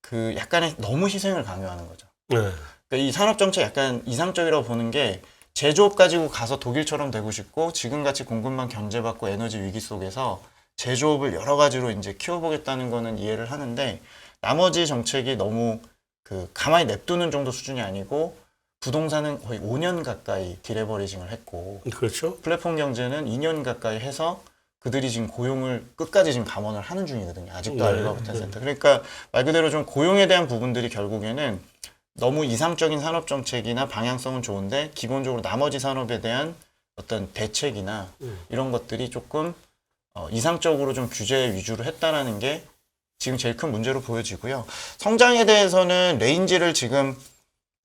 Speaker 2: 그 약간의 너무 희생을 강요하는 거죠.
Speaker 3: 네.
Speaker 2: 그러니까 이 산업정책 약간 이상적이라고 보는 게 제조업 가지고 가서 독일처럼 되고 싶고 지금같이 공급망 경제받고 에너지 위기 속에서 제조업을 여러 가지로 이제 키워보겠다는 거는 이해를 하는데 나머지 정책이 너무 그 가만히 냅두는 정도 수준이 아니고 부동산은 거의 5년 가까이 디레버리징을 했고
Speaker 3: 그렇죠.
Speaker 2: 플랫폼 경제는 2년 가까이 해서 그들이 지금 고용을 끝까지 지금 감원을 하는 중이거든요. 아직도
Speaker 3: 네,
Speaker 2: 알리바바 텐센터. 그러니까 말 그대로 좀 고용에 대한 부분들이 결국에는 너무 이상적인 산업 정책이나 방향성은 좋은데 기본적으로 나머지 산업에 대한 어떤 대책이나 이런 것들이 조금 이상적으로 좀 규제 위주로 했다라는 게 지금 제일 큰 문제로 보여지고요. 성장에 대해서는 레인지를 지금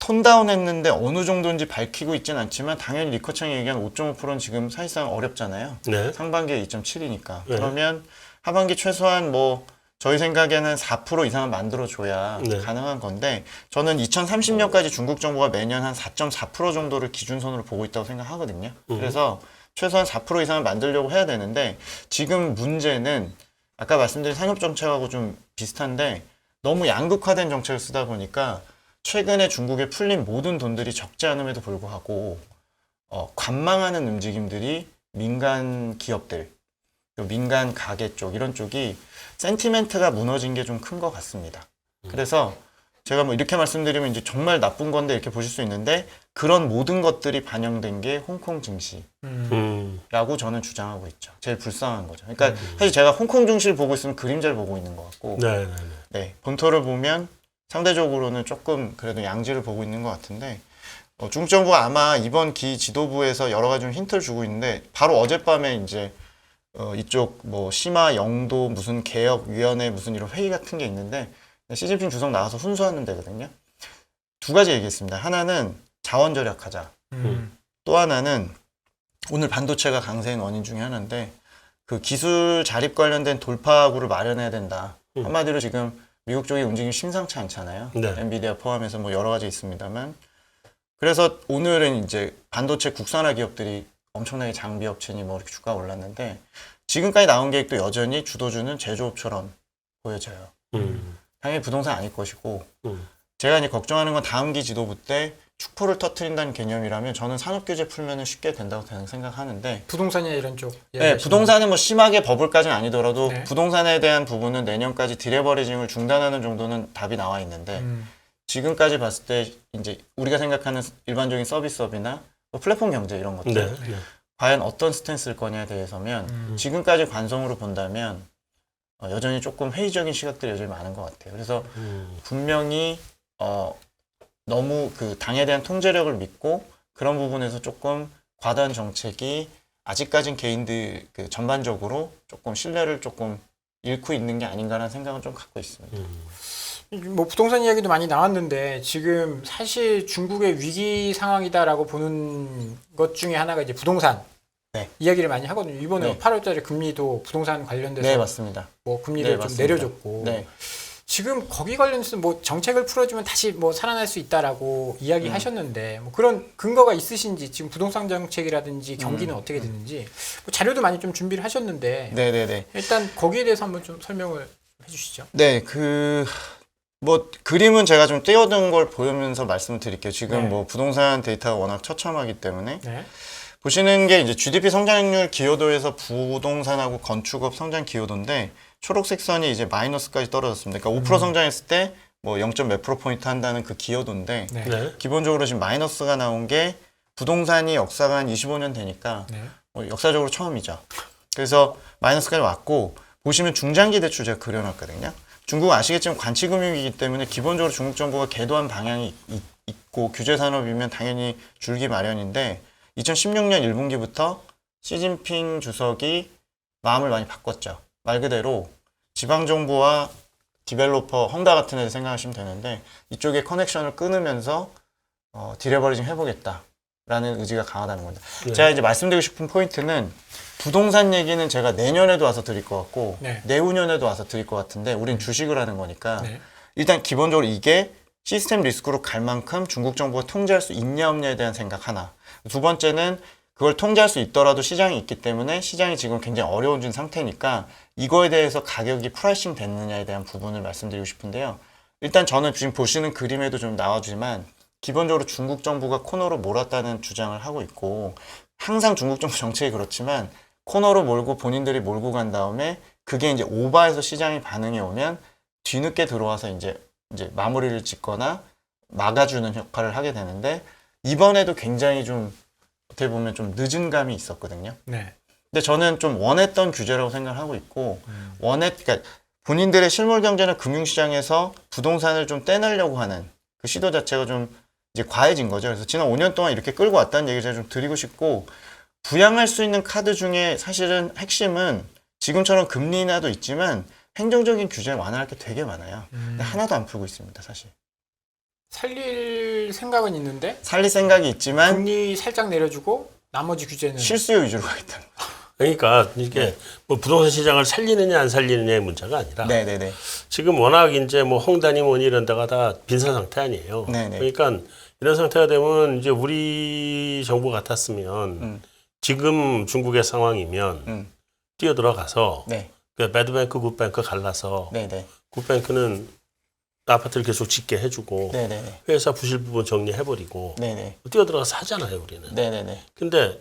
Speaker 2: 톤다운 했는데 어느 정도인지 밝히고 있지는 않지만 당연히 리커창이 얘기한 5.5%는 지금 사실상 어렵잖아요.
Speaker 3: 네.
Speaker 2: 상반기에 2.7이니까.
Speaker 3: 네.
Speaker 2: 그러면 하반기 최소한 뭐 저희 생각에는 4% 이상은 만들어줘야
Speaker 3: 네.
Speaker 2: 가능한 건데 저는 2030년까지 중국 정부가 매년 한 4.4% 정도를 기준선으로 보고 있다고 생각하거든요. 그래서 최소한 4% 이상을 만들려고 해야 되는데 지금 문제는 아까 말씀드린 산업정책하고 좀 비슷한데 너무 양극화된 정책을 쓰다 보니까 최근에 중국에 풀린 모든 돈들이 적지 않음에도 불구하고 관망하는 움직임들이 민간 기업들, 민간 가게 쪽 이런 쪽이 센티멘트가 무너진 게 좀 큰 것 같습니다. 그래서 제가 뭐 이렇게 말씀드리면 이제 정말 나쁜 건데 이렇게 보실 수 있는데 그런 모든 것들이 반영된 게 홍콩 증시라고 저는 주장하고 있죠. 제일 불쌍한 거죠. 그러니까 사실 제가 홍콩 증시를 보고 있으면 그림자를 보고 있는 것 같고
Speaker 3: 네. 네.
Speaker 2: 네, 본토를 보면 상대적으로는 조금 그래도 양지를 보고 있는 것 같은데 중국 정부가 아마 이번 기 지도부에서 여러 가지 좀 힌트를 주고 있는데 바로 어젯밤에 이제 이쪽 뭐 심화 영도 무슨 개혁위원회 무슨 이런 회의 같은 게 있는데 시진핑 주석 나와서 훈수하는 데거든요. 두 가지 얘기했습니다. 하나는 자원 절약하자. 또 하나는 오늘 반도체가 강세인 원인 중에 하나인데 그 기술 자립 관련된 돌파구를 마련해야 된다. 한마디로 지금 미국 쪽의 움직임이 심상치 않잖아요.
Speaker 3: 네.
Speaker 2: 엔비디아 포함해서 뭐 여러 가지 있습니다만. 그래서 오늘은 이제 반도체 국산화 기업들이 엄청나게 장비 업체니 뭐 이렇게 주가가 올랐는데 지금까지 나온 계획도 여전히 주도주는 제조업처럼 보여져요. 당연히 부동산 아닐 것이고 제가 이제 걱정하는 건 다음 기 지도부 때 축포를 터트린다는 개념이라면 저는 산업 규제 풀면은 쉽게 된다고 생각하는데
Speaker 1: 부동산이나 이런 쪽.
Speaker 2: 네, 부동산은 뭐 심하게 버블까지는 아니더라도
Speaker 1: 네.
Speaker 2: 부동산에 대한 부분은 내년까지 디레버리징을 중단하는 정도는 답이 나와 있는데 지금까지 봤을 때 이제 우리가 생각하는 일반적인 서비스업이나 뭐 플랫폼 경제 이런 것들
Speaker 3: 네. 네.
Speaker 2: 과연 어떤 스탠스일 거냐에 대해서면 지금까지 관성으로 본다면 여전히 조금 회의적인 시각들이 여전히 많은 것 같아요. 그래서 분명히 너무 그 당에 대한 통제력을 믿고 그런 부분에서 조금 과도한 정책이 아직까진 개인들 그 전반적으로 조금 신뢰를 조금 잃고 있는 게 아닌가라는 생각은 좀 갖고 있습니다.
Speaker 1: 뭐 부동산 이야기도 많이 나왔는데 지금 사실 중국의 위기 상황이다라고 보는 것 중에 하나가 이제 부동산
Speaker 2: 네.
Speaker 1: 이야기를 많이 하거든요. 이번에
Speaker 2: 네.
Speaker 1: 8월달에 금리도 부동산 관련돼서
Speaker 2: 네, 맞습니다.
Speaker 1: 뭐 금리를
Speaker 2: 네,
Speaker 1: 좀
Speaker 2: 맞습니다.
Speaker 1: 내려줬고
Speaker 2: 네.
Speaker 1: 지금 거기 관련해서 뭐 정책을 풀어주면 다시 뭐 살아날 수 있다라고 이야기하셨는데 뭐 그런 근거가 있으신지 지금 부동산 정책이라든지 경기는 어떻게 되는지 뭐 자료도 많이 좀 준비를 하셨는데
Speaker 2: 네네네.
Speaker 1: 일단 거기에 대해서 한번 좀 설명을 해주시죠.
Speaker 2: 네, 뭐 그림은 제가 좀 띄어둔 걸 보면서 말씀을 드릴게요. 지금
Speaker 1: 네.
Speaker 2: 뭐 부동산 데이터가 워낙 처참하기 때문에
Speaker 1: 네.
Speaker 2: 보시는 게 이제 GDP 성장률 기여도에서 부동산하고 건축업 성장 기여도인데 초록색 선이 이제 마이너스까지 떨어졌습니다. 그러니까 5% 성장했을 때 뭐 0. 몇 %포인트 한다는 그 기여도인데
Speaker 1: 네.
Speaker 3: 네.
Speaker 2: 기본적으로 지금 마이너스가 나온 게 부동산이 역사가 한 25년 되니까
Speaker 1: 네.
Speaker 2: 역사적으로 처음이죠. 그래서 마이너스까지 왔고 보시면 중장기 대출 제가 그려놨거든요. 중국은 아시겠지만 관치금융이기 때문에 기본적으로 중국 정부가 계도한 방향이 있고 규제 산업이면 당연히 줄기 마련인데 2016년 1분기부터 시진핑 주석이 마음을 많이 바꿨죠. 말 그대로 지방정부와 디벨로퍼, 헝다 같은 애들 생각하시면 되는데 이쪽에 커넥션을 끊으면서 디레버리징 해보겠다라는 의지가 강하다는 겁니다.
Speaker 3: 네.
Speaker 2: 제가 이제 말씀드리고 싶은 포인트는 부동산 얘기는 제가 내년에도 와서 드릴 것 같고
Speaker 1: 네.
Speaker 2: 내후년에도 와서 드릴 것 같은데 우린 주식을 하는 거니까
Speaker 1: 네.
Speaker 2: 일단 기본적으로 이게 시스템 리스크로 갈 만큼 중국 정부가 통제할 수 있냐 없냐에 대한 생각 하나. 두 번째는 그걸 통제할 수 있더라도 시장이 있기 때문에 시장이 지금 굉장히 어려워진 상태니까 이거에 대해서 가격이 프라이싱 됐느냐에 대한 부분을 말씀드리고 싶은데요. 일단 저는 지금 보시는 그림에도 좀 나와주지만 기본적으로 중국 정부가 코너로 몰았다는 주장을 하고 있고 항상 중국 정부 정책이 그렇지만 코너로 몰고 본인들이 몰고 간 다음에 그게 이제 오버해서 시장이 반응이 오면 뒤늦게 들어와서 이제 마무리를 짓거나 막아주는 역할을 하게 되는데 이번에도 굉장히 좀 어떻게 보면 좀 늦은 감이 있었거든요.
Speaker 1: 네.
Speaker 2: 근데 저는 좀 원했던 규제라고 생각하고 있고 그러니까 본인들의 실물 경제나 금융시장에서 부동산을 좀 떼내려고 하는 그 시도 자체가 좀 이제 과해진 거죠. 그래서 지난 5년 동안 이렇게 끌고 왔다는 얘기를 제가 좀 드리고 싶고 부양할 수 있는 카드 중에 사실은 핵심은 지금처럼 금리 인하도 있지만 행정적인 규제 완화할 게 되게 많아요. 근데 하나도 안 풀고 있습니다, 사실.
Speaker 1: 살릴 생각은 있는데
Speaker 2: 살릴 생각이 있지만
Speaker 1: 금리 살짝 내려주고 나머지 규제는
Speaker 2: 실수요 위주로 가겠다.
Speaker 3: 그러니까 이게 뭐 부동산 시장을 살리느냐 안 살리느냐의 문제가 아니라
Speaker 2: 네네네.
Speaker 3: 지금 워낙 이제 뭐 헝다니 뭐니 이런 데가 다 빈사 상태 아니에요.
Speaker 2: 네네.
Speaker 3: 그러니까 이런 상태가 되면 이제 우리 정부 같았으면 지금 중국의 상황이면 뛰어들어가서
Speaker 2: 네.
Speaker 3: 그 배드뱅크, 굿뱅크 갈라서
Speaker 2: 네네.
Speaker 3: 굿뱅크는 아파트를 계속 짓게 해주고
Speaker 2: 네네네.
Speaker 3: 회사 부실 부분 정리해버리고
Speaker 2: 네네.
Speaker 3: 뛰어들어가서 하잖아요 우리는.
Speaker 2: 네네네.
Speaker 3: 근데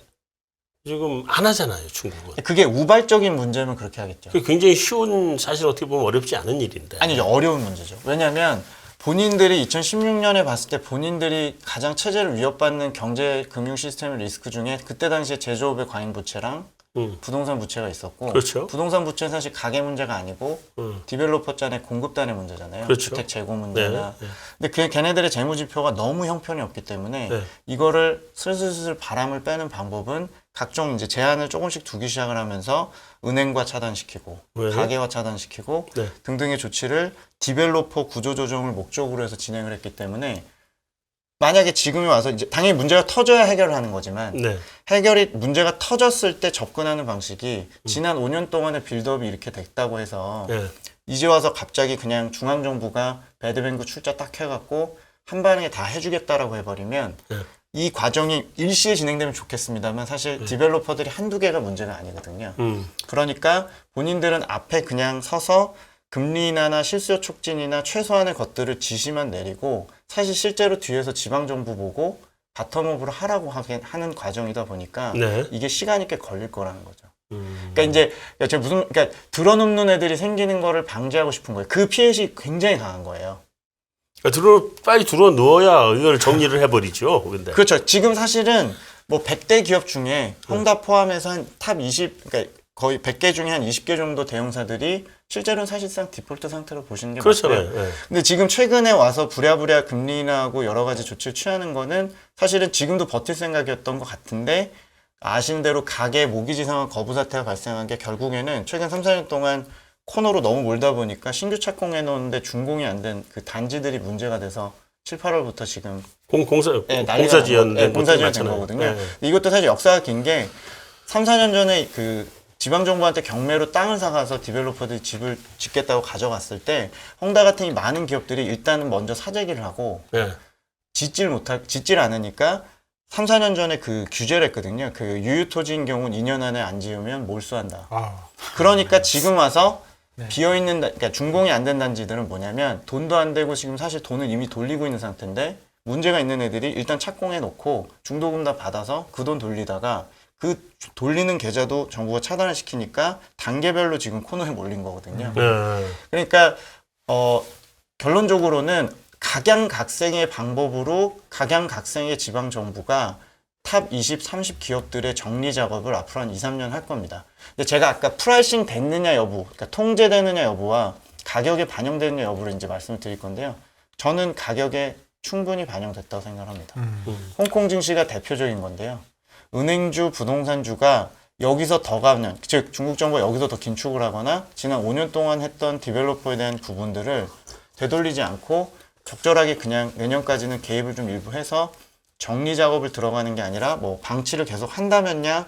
Speaker 3: 지금 안 하잖아요 중국은.
Speaker 2: 그게 우발적인 문제면 그렇게 하겠죠.
Speaker 3: 그게 굉장히 쉬운 사실 어떻게 보면 어렵지 않은 일인데.
Speaker 2: 아니죠. 어려운 문제죠. 왜냐하면 본인들이 2016년에 봤을 때 본인들이 가장 체제를 위협받는 경제 금융 시스템 리스크 중에 그때 당시에 제조업의 과잉 부채랑 부동산 부채가 있었고
Speaker 3: 그렇죠.
Speaker 2: 부동산 부채는 사실 가계 문제가 아니고 디벨로퍼 짠의 공급단의 문제잖아요.
Speaker 3: 그렇죠.
Speaker 2: 주택 재고 문제나.
Speaker 3: 네, 네.
Speaker 2: 근데 걔네들의 재무지표가 너무 형편이 없기 때문에
Speaker 3: 네.
Speaker 2: 이거를 슬슬슬 바람을 빼는 방법은 각종 이제 제한을 조금씩 두기 시작을 하면서 은행과 차단시키고
Speaker 3: 네.
Speaker 2: 가계와 차단시키고
Speaker 3: 네.
Speaker 2: 등등의 조치를 디벨로퍼 구조 조정을 목적으로 해서 진행을 했기 때문에 만약에 지금에 와서 이제 당연히 문제가 터져야 해결을 하는 거지만
Speaker 3: 네.
Speaker 2: 문제가 터졌을 때 접근하는 방식이 지난 5년 동안의 빌드업이 이렇게 됐다고 해서
Speaker 3: 네.
Speaker 2: 이제 와서 갑자기 그냥 중앙정부가 배드뱅크 출자 딱 해갖고 한 방에 다 해주겠다라고 해버리면
Speaker 3: 네.
Speaker 2: 이 과정이 일시에 진행되면 좋겠습니다만 사실 디벨로퍼들이 한두 개가 문제가 아니거든요. 그러니까 본인들은 앞에 그냥 서서 금리 인하나 실수요 촉진이나 최소한의 것들을 지시만 내리고 사실 실제로 뒤에서 지방정부 보고 바텀업으로 하라고 하는 과정이다 보니까
Speaker 3: 네.
Speaker 2: 이게 시간이 꽤 걸릴 거라는 거죠. 그러니까 이제 제가 그러니까 드러눕는 애들이 생기는 거를 방지하고 싶은 거예요. 그 피해시 굉장히 강한 거예요.
Speaker 3: 빨리 들어 넣어야 이걸 정리를 해버리죠. 근데.
Speaker 2: 그렇죠. 지금 사실은 뭐 100대 기업 중에 헝다 포함해서 한 탑 20, 그러니까 거의 100개 중에 한 20개 정도 대형사들이 실제로는 사실상 디폴트 상태로 보시는 게
Speaker 3: 그렇잖아요.
Speaker 2: 맞고요.
Speaker 3: 네.
Speaker 2: 근데 지금 최근에 와서 부랴부랴 금리 인하하고 여러 가지 조치를 취하는 거는 사실은 지금도 버틸 생각이었던 것 같은데 아시는 대로 가계 모기지상한 거부 사태가 발생한 게 결국에는 최근 3, 4년 동안 코너로 너무 몰다 보니까 신규 착공해 놓는데 준공이 안 된 그 단지들이 문제가 돼서 7, 8월부터 지금
Speaker 3: 공사 지연
Speaker 2: 된 거거든요. 이것도 사실 역사가 긴 게 3, 4년 전에 그 지방정부한테 경매로 땅을 사가서 디벨로퍼들이 집을 짓겠다고 가져갔을 때 헝다 같은 이 많은 기업들이 일단은 먼저 사재기를 하고
Speaker 3: 네.
Speaker 2: 짓질 않으니까 3, 4년 전에 그 규제를 했거든요. 그 유유토지인 경우는 2년 안에 안 지으면 몰수한다. 그러니까 지금 와서 비어있는, 그러니까 준공이 안 된 단지들은 뭐냐면 돈도 안 되고 지금 사실 돈을 이미 돌리고 있는 상태인데 문제가 있는 애들이 일단 착공해 놓고 중도금 다 받아서 그 돈 돌리다가 그 돌리는 계좌도 정부가 차단을 시키니까 단계별로 지금 코너에 몰린 거거든요. 그러니까 결론적으로는 각양각색의 방법으로 각양각색의 지방정부가 탑 20, 30 기업들의 정리 작업을 앞으로 한 2, 3년 할 겁니다. 근데 제가 아까 프라이싱 됐느냐 여부, 그러니까 통제되느냐 여부와 가격에 반영되느냐 여부를 이제 말씀을 드릴 건데요. 저는 가격에 충분히 반영됐다고 생각합니다. 홍콩 증시가 대표적인 건데요. 은행주, 부동산주가 여기서 더 가면, 즉 중국 정부가 여기서 더 긴축을 하거나 지난 5년 동안 했던 디벨로퍼에 대한 부분들을 되돌리지 않고 적절하게 그냥 내년까지는 개입을 좀 일부 해서 정리 작업을 들어가는 게 아니라 뭐 방치를 계속 한다면야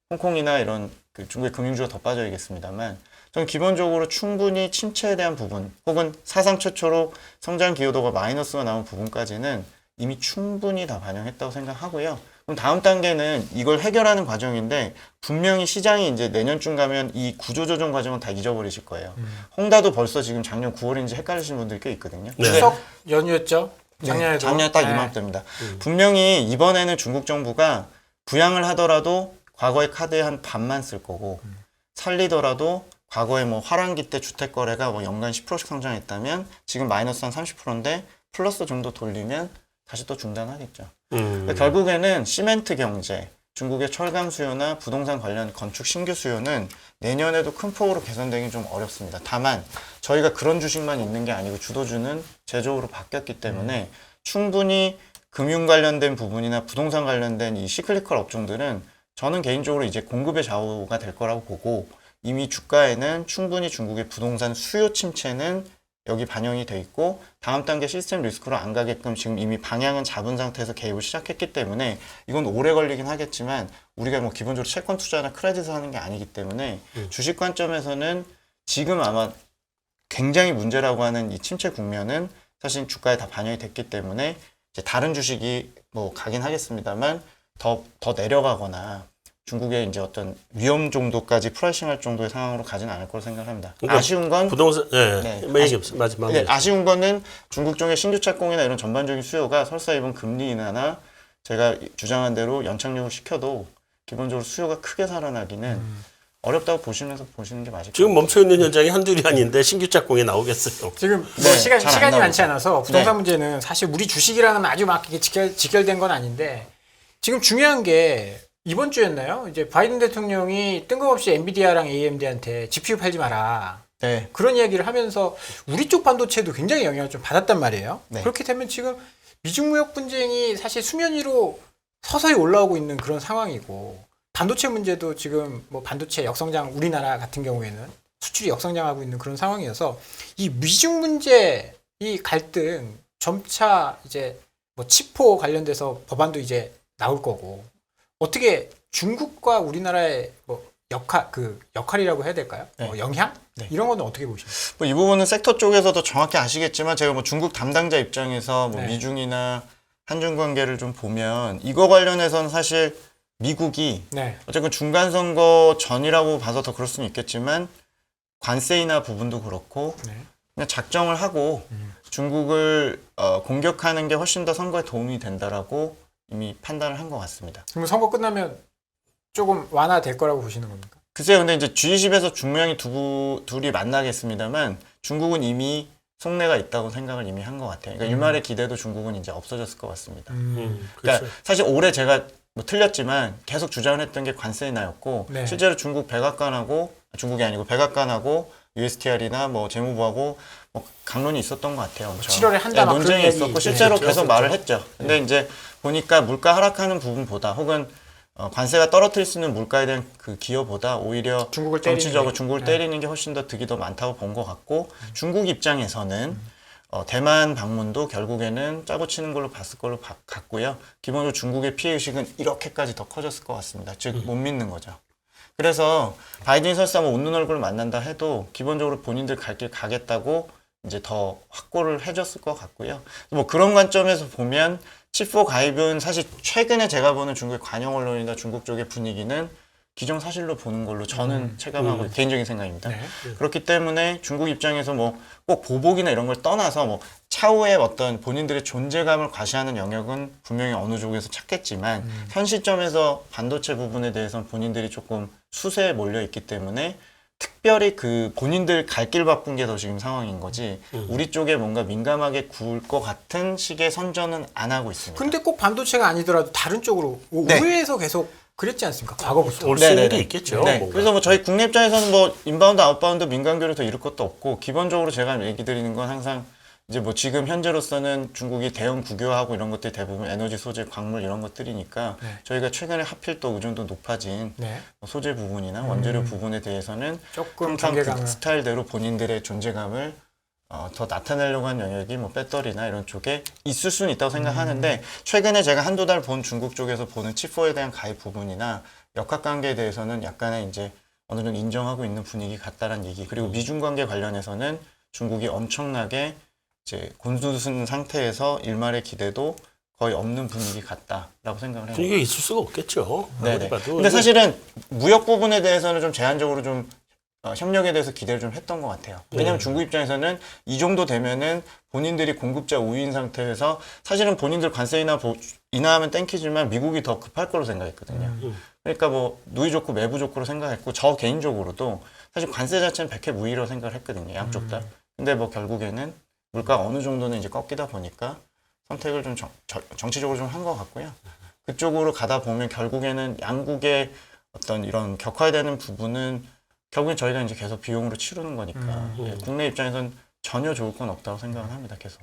Speaker 2: 홍콩이나 이런 그 중국의 금융주가 더 빠져야겠습니다만, 저는 기본적으로 충분히 침체에 대한 부분 혹은 사상 최초로 성장 기여도가 마이너스가 나온 부분까지는 이미 충분히 다 반영했다고 생각하고요. 그럼 다음 단계는 이걸 해결하는 과정인데, 분명히 시장이 이제 내년쯤 가면 이 구조조정 과정은 다 잊어버리실 거예요. 홍다도 벌써 지금 작년 9월인지 헷갈리시는 분들이 꽤 있거든요.
Speaker 3: 네.
Speaker 1: 추석 연휴였죠.
Speaker 2: 네,
Speaker 1: 작년에도.
Speaker 2: 작년 딱 이맘때입니다. 분명히 이번에는 중국 정부가 부양을 하더라도 과거의 카드의 한 반만 쓸 거고, 살리더라도 과거에 뭐 화랑기 때 주택 거래가 뭐 연간 10%씩 성장했다면 지금 마이너스 한 30%인데 플러스 정도 돌리면 다시 또 중단하겠죠. 그러니까 결국에는 시멘트 경제, 중국의 철강 수요나 부동산 관련 건축 신규 수요는 내년에도 큰 폭으로 개선되긴 좀 어렵습니다. 다만 저희가 그런 주식만 있는 게 아니고 주도주는 제조업으로 바뀌었기 때문에 충분히 금융 관련된 부분이나 부동산 관련된 이 시클리컬 업종들은 저는 개인적으로 이제 공급의 좌우가 될 거라고 보고, 이미 주가에는 충분히 중국의 부동산 수요 침체는 여기 반영이 돼 있고, 다음 단계 시스템 리스크로 안 가게끔 지금 이미 방향은 잡은 상태에서 개입을 시작했기 때문에 이건 오래 걸리긴 하겠지만, 우리가 뭐 기본적으로 채권 투자나 크레딧을 하는 게 아니기 때문에 주식 관점에서는 지금 아마 굉장히 문제라고 하는 이 침체 국면은 사실 주가에 다 반영이 됐기 때문에 이제 다른 주식이 뭐 가긴 하겠습니다만 더 내려가거나 중국의 이제 어떤 위험 정도까지 프라이싱할 정도의 상황으로 가지는 않을 거로 생각합니다.
Speaker 3: 그러니까
Speaker 2: 아쉬운 건
Speaker 3: 부동산,
Speaker 2: 네,
Speaker 3: 얘기 없어. 마지막.
Speaker 2: 네, 아쉬운 거는 중국 쪽의 신규 착공이나 이런 전반적인 수요가 설사 이번 금리 인하나 제가 주장한 대로 연착륙을 시켜도 기본적으로 수요가 크게 살아나기는 어렵다고 보시면서 보시는 게 맞을 것
Speaker 3: 지금
Speaker 2: 같아요.
Speaker 3: 멈춰 있는 현장이 한둘이 아닌데 신규 착공이 나오겠어요.
Speaker 1: 지금 뭐
Speaker 2: 네, 잘안
Speaker 1: 시간이 많지
Speaker 2: 나오죠.
Speaker 1: 않아서 부동산
Speaker 2: 네.
Speaker 1: 문제는 사실 우리 주식이랑은 아주 막 이게 직결된 건 아닌데, 지금 중요한 게 이번 주였나요? 이제 바이든 대통령이 뜬금없이 엔비디아랑 AMD한테 GPU 팔지 마라.
Speaker 2: 네.
Speaker 1: 그런 이야기를 하면서 우리 쪽 반도체도 굉장히 영향을 좀 받았단 말이에요.
Speaker 2: 네.
Speaker 1: 그렇게 되면 지금 미중 무역 분쟁이 사실 수면 위로 서서히 올라오고 있는 그런 상황이고, 반도체 문제도 지금 뭐 반도체 역성장, 우리나라 같은 경우에는 수출이 역성장하고 있는 그런 상황이어서 이 미중 문제 이 갈등 점차 이제 뭐 치포 관련돼서 법안도 이제 나올 거고, 어떻게 중국과 우리나라의 뭐 역할이라고 해야 될까요?
Speaker 2: 네.
Speaker 1: 뭐 영향?
Speaker 2: 네.
Speaker 1: 이런 거는 어떻게 보십니까?
Speaker 2: 뭐 이 부분은 섹터 쪽에서도 정확히 아시겠지만, 제가 뭐 중국 담당자 입장에서 뭐
Speaker 1: 네.
Speaker 2: 미중이나 한중 관계를 좀 보면 이거 관련해서는 사실 미국이
Speaker 1: 네.
Speaker 2: 어쨌든 중간 선거 전이라고 봐서 더 그럴 수는 있겠지만 관세 인하 부분도 그렇고
Speaker 1: 네.
Speaker 2: 그냥 작정을 하고 중국을 공격하는 게 훨씬 더 선거에 도움이 된다라고 이미 판단을 한 것 같습니다.
Speaker 1: 그럼 선거 끝나면 조금 완화될 거라고 보시는 겁니까?
Speaker 2: 글쎄요, 근데 이제 G20에서 중명이 둘이 만나겠습니다만 중국은 이미 속내가 있다고 생각을 이미 한 것 같아요. 그러니까 일말의 기대도 중국은 이제 없어졌을 것 같습니다.
Speaker 3: 그렇죠.
Speaker 2: 그러니까 사실 올해 제가 뭐 틀렸지만 계속 주장을 했던 게 관세 인하였고,
Speaker 1: 네.
Speaker 2: 실제로 중국이 아니고 백악관하고 USTR이나 뭐 재무부하고 뭐 강론이 있었던 것 같아요. 엄청.
Speaker 1: 7월에 한다 막
Speaker 2: 논쟁이
Speaker 1: 그런
Speaker 2: 있었고
Speaker 1: 얘기
Speaker 2: 실제로
Speaker 1: 네,
Speaker 2: 계속
Speaker 1: 들었었죠.
Speaker 2: 말을 했죠. 근데 이제 보니까 물가 하락하는 부분보다 혹은 관세가 떨어뜨릴 수 있는 물가에 대한 그 기여보다 오히려
Speaker 1: 중국을 때리는
Speaker 2: 정치적으로
Speaker 1: 게.
Speaker 2: 중국을
Speaker 1: 네.
Speaker 2: 때리는 게 훨씬 더 득이 더 많다고 본 것 같고, 중국 입장에서는 대만 방문도 결국에는 짜고 치는 걸로 봤을 걸로 같고요. 기본적으로 중국의 피해의식은 이렇게까지 더 커졌을 것 같습니다. 즉 못 믿는 거죠. 그래서 바이든이 설사 뭐 웃는 얼굴을 만난다 해도 기본적으로 본인들 갈 길 가겠다고 이제 더 확고를 해줬을 것 같고요. 뭐 그런 관점에서 보면 칩4 가입은 사실 최근에 제가 보는 중국의 관영 언론이나 중국 쪽의 분위기는 기정사실로 보는 걸로 저는 체감하고 개인적인 생각입니다.
Speaker 1: 네.
Speaker 2: 그렇기 때문에 중국 입장에서 뭐 꼭 보복이나 이런 걸 떠나서 뭐 차후에 어떤 본인들의 존재감을 과시하는 영역은 분명히 어느 쪽에서 찾겠지만 현 시점에서 반도체 부분에 대해서는 본인들이 조금 수세에 몰려 있기 때문에 특별히 그 본인들 갈 길 바쁜 게 더 지금 상황인 거지 우리 쪽에 뭔가 민감하게 구울 것 같은 식의 선전은 안 하고 있습니다.
Speaker 1: 근데 꼭 반도체가 아니더라도 다른 쪽으로
Speaker 2: 네.
Speaker 1: 우회해서 계속 그랬지 않습니까? 과거부터.
Speaker 3: 올 수 있는 게
Speaker 2: 네네네.
Speaker 3: 있겠죠.
Speaker 2: 네.
Speaker 3: 뭔가.
Speaker 2: 그래서 뭐 저희 국내 입장에서는 뭐 인바운드 아웃바운드 민간교류 더 이룰 것도 없고, 기본적으로 제가 얘기 드리는 건 항상 이제 뭐 지금 현재로서는 중국이 대형 국유화하고 이런 것들이 대부분 에너지 소재, 광물 이런 것들이니까
Speaker 1: 네.
Speaker 2: 저희가 최근에 하필 또 의존도 높아진
Speaker 1: 네.
Speaker 2: 소재 부분이나 원재료 부분에 대해서는
Speaker 1: 조금
Speaker 2: 항상 그
Speaker 1: 경계감을.
Speaker 2: 스타일대로 본인들의 존재감을 더 나타내려고 한 영역이 뭐 배터리나 이런 쪽에 있을 수는 있다고 생각하는데 최근에 제가 한두 달 본 중국 쪽에서 보는 칩4에 대한 가입 부분이나 역학관계에 대해서는 약간의 이제 어느 정도 인정하고 있는 분위기 같다라는 얘기. 그리고 미중 관계 관련해서는 중국이 엄청나게 이제 곤두선 상태에서 일말의 기대도 거의 없는 분위기 같다라고 생각을 해요.
Speaker 3: 분위기가 있을 수가 없겠죠.
Speaker 2: 네네.
Speaker 3: 아무리 봐도.
Speaker 2: 근데 사실은 무역 부분에 대해서는 좀 제한적으로 좀 협력에 대해서 기대를 좀 했던 것 같아요. 왜냐하면 중국 입장에서는 이 정도 되면은 본인들이 공급자 우위인 상태에서 사실은 본인들 관세 인하하면 땡키지만 미국이 더 급할 거로 생각했거든요. 그러니까 뭐 누이 좋고 매부 좋고로 생각했고 저 개인적으로도 사실 관세 자체는 백해 무의라고 생각을 했거든요. 양쪽 다. 근데 뭐 결국에는 물가가 어느 정도는 이제 꺾이다 보니까 선택을 좀 정치적으로 좀 한 것 같고요. 그쪽으로 가다 보면 결국에는 양국의 어떤 이런 격화되는 부분은 결국엔 저희가 이제 계속 비용으로 치르는 거니까 예, 국내 입장에선 전혀 좋을 건 없다고 생각을 합니다. 계속.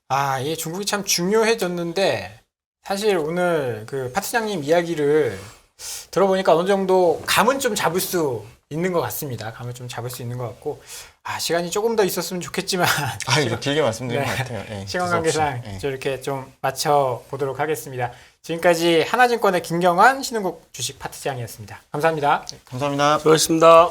Speaker 1: 아, 이게 중국이 참 중요해졌는데 사실 오늘 그 파트장님 이야기를 들어보니까 어느 정도 감은 좀 잡을 수 있는 것 같습니다. 감을 좀 잡을 수 있는 것 같고 시간이 조금 더 있었으면 좋겠지만
Speaker 2: 이거 길게 말씀드린
Speaker 1: 네.
Speaker 2: 것 같아요. 예,
Speaker 1: 시간
Speaker 2: 두서없이.
Speaker 1: 관계상
Speaker 2: 예.
Speaker 1: 이렇게 좀 맞춰 보도록 하겠습니다. 지금까지 하나증권의 김경환 신흥국 주식 파트장이었습니다. 감사합니다.
Speaker 2: 감사합니다.
Speaker 3: 수고하셨습니다.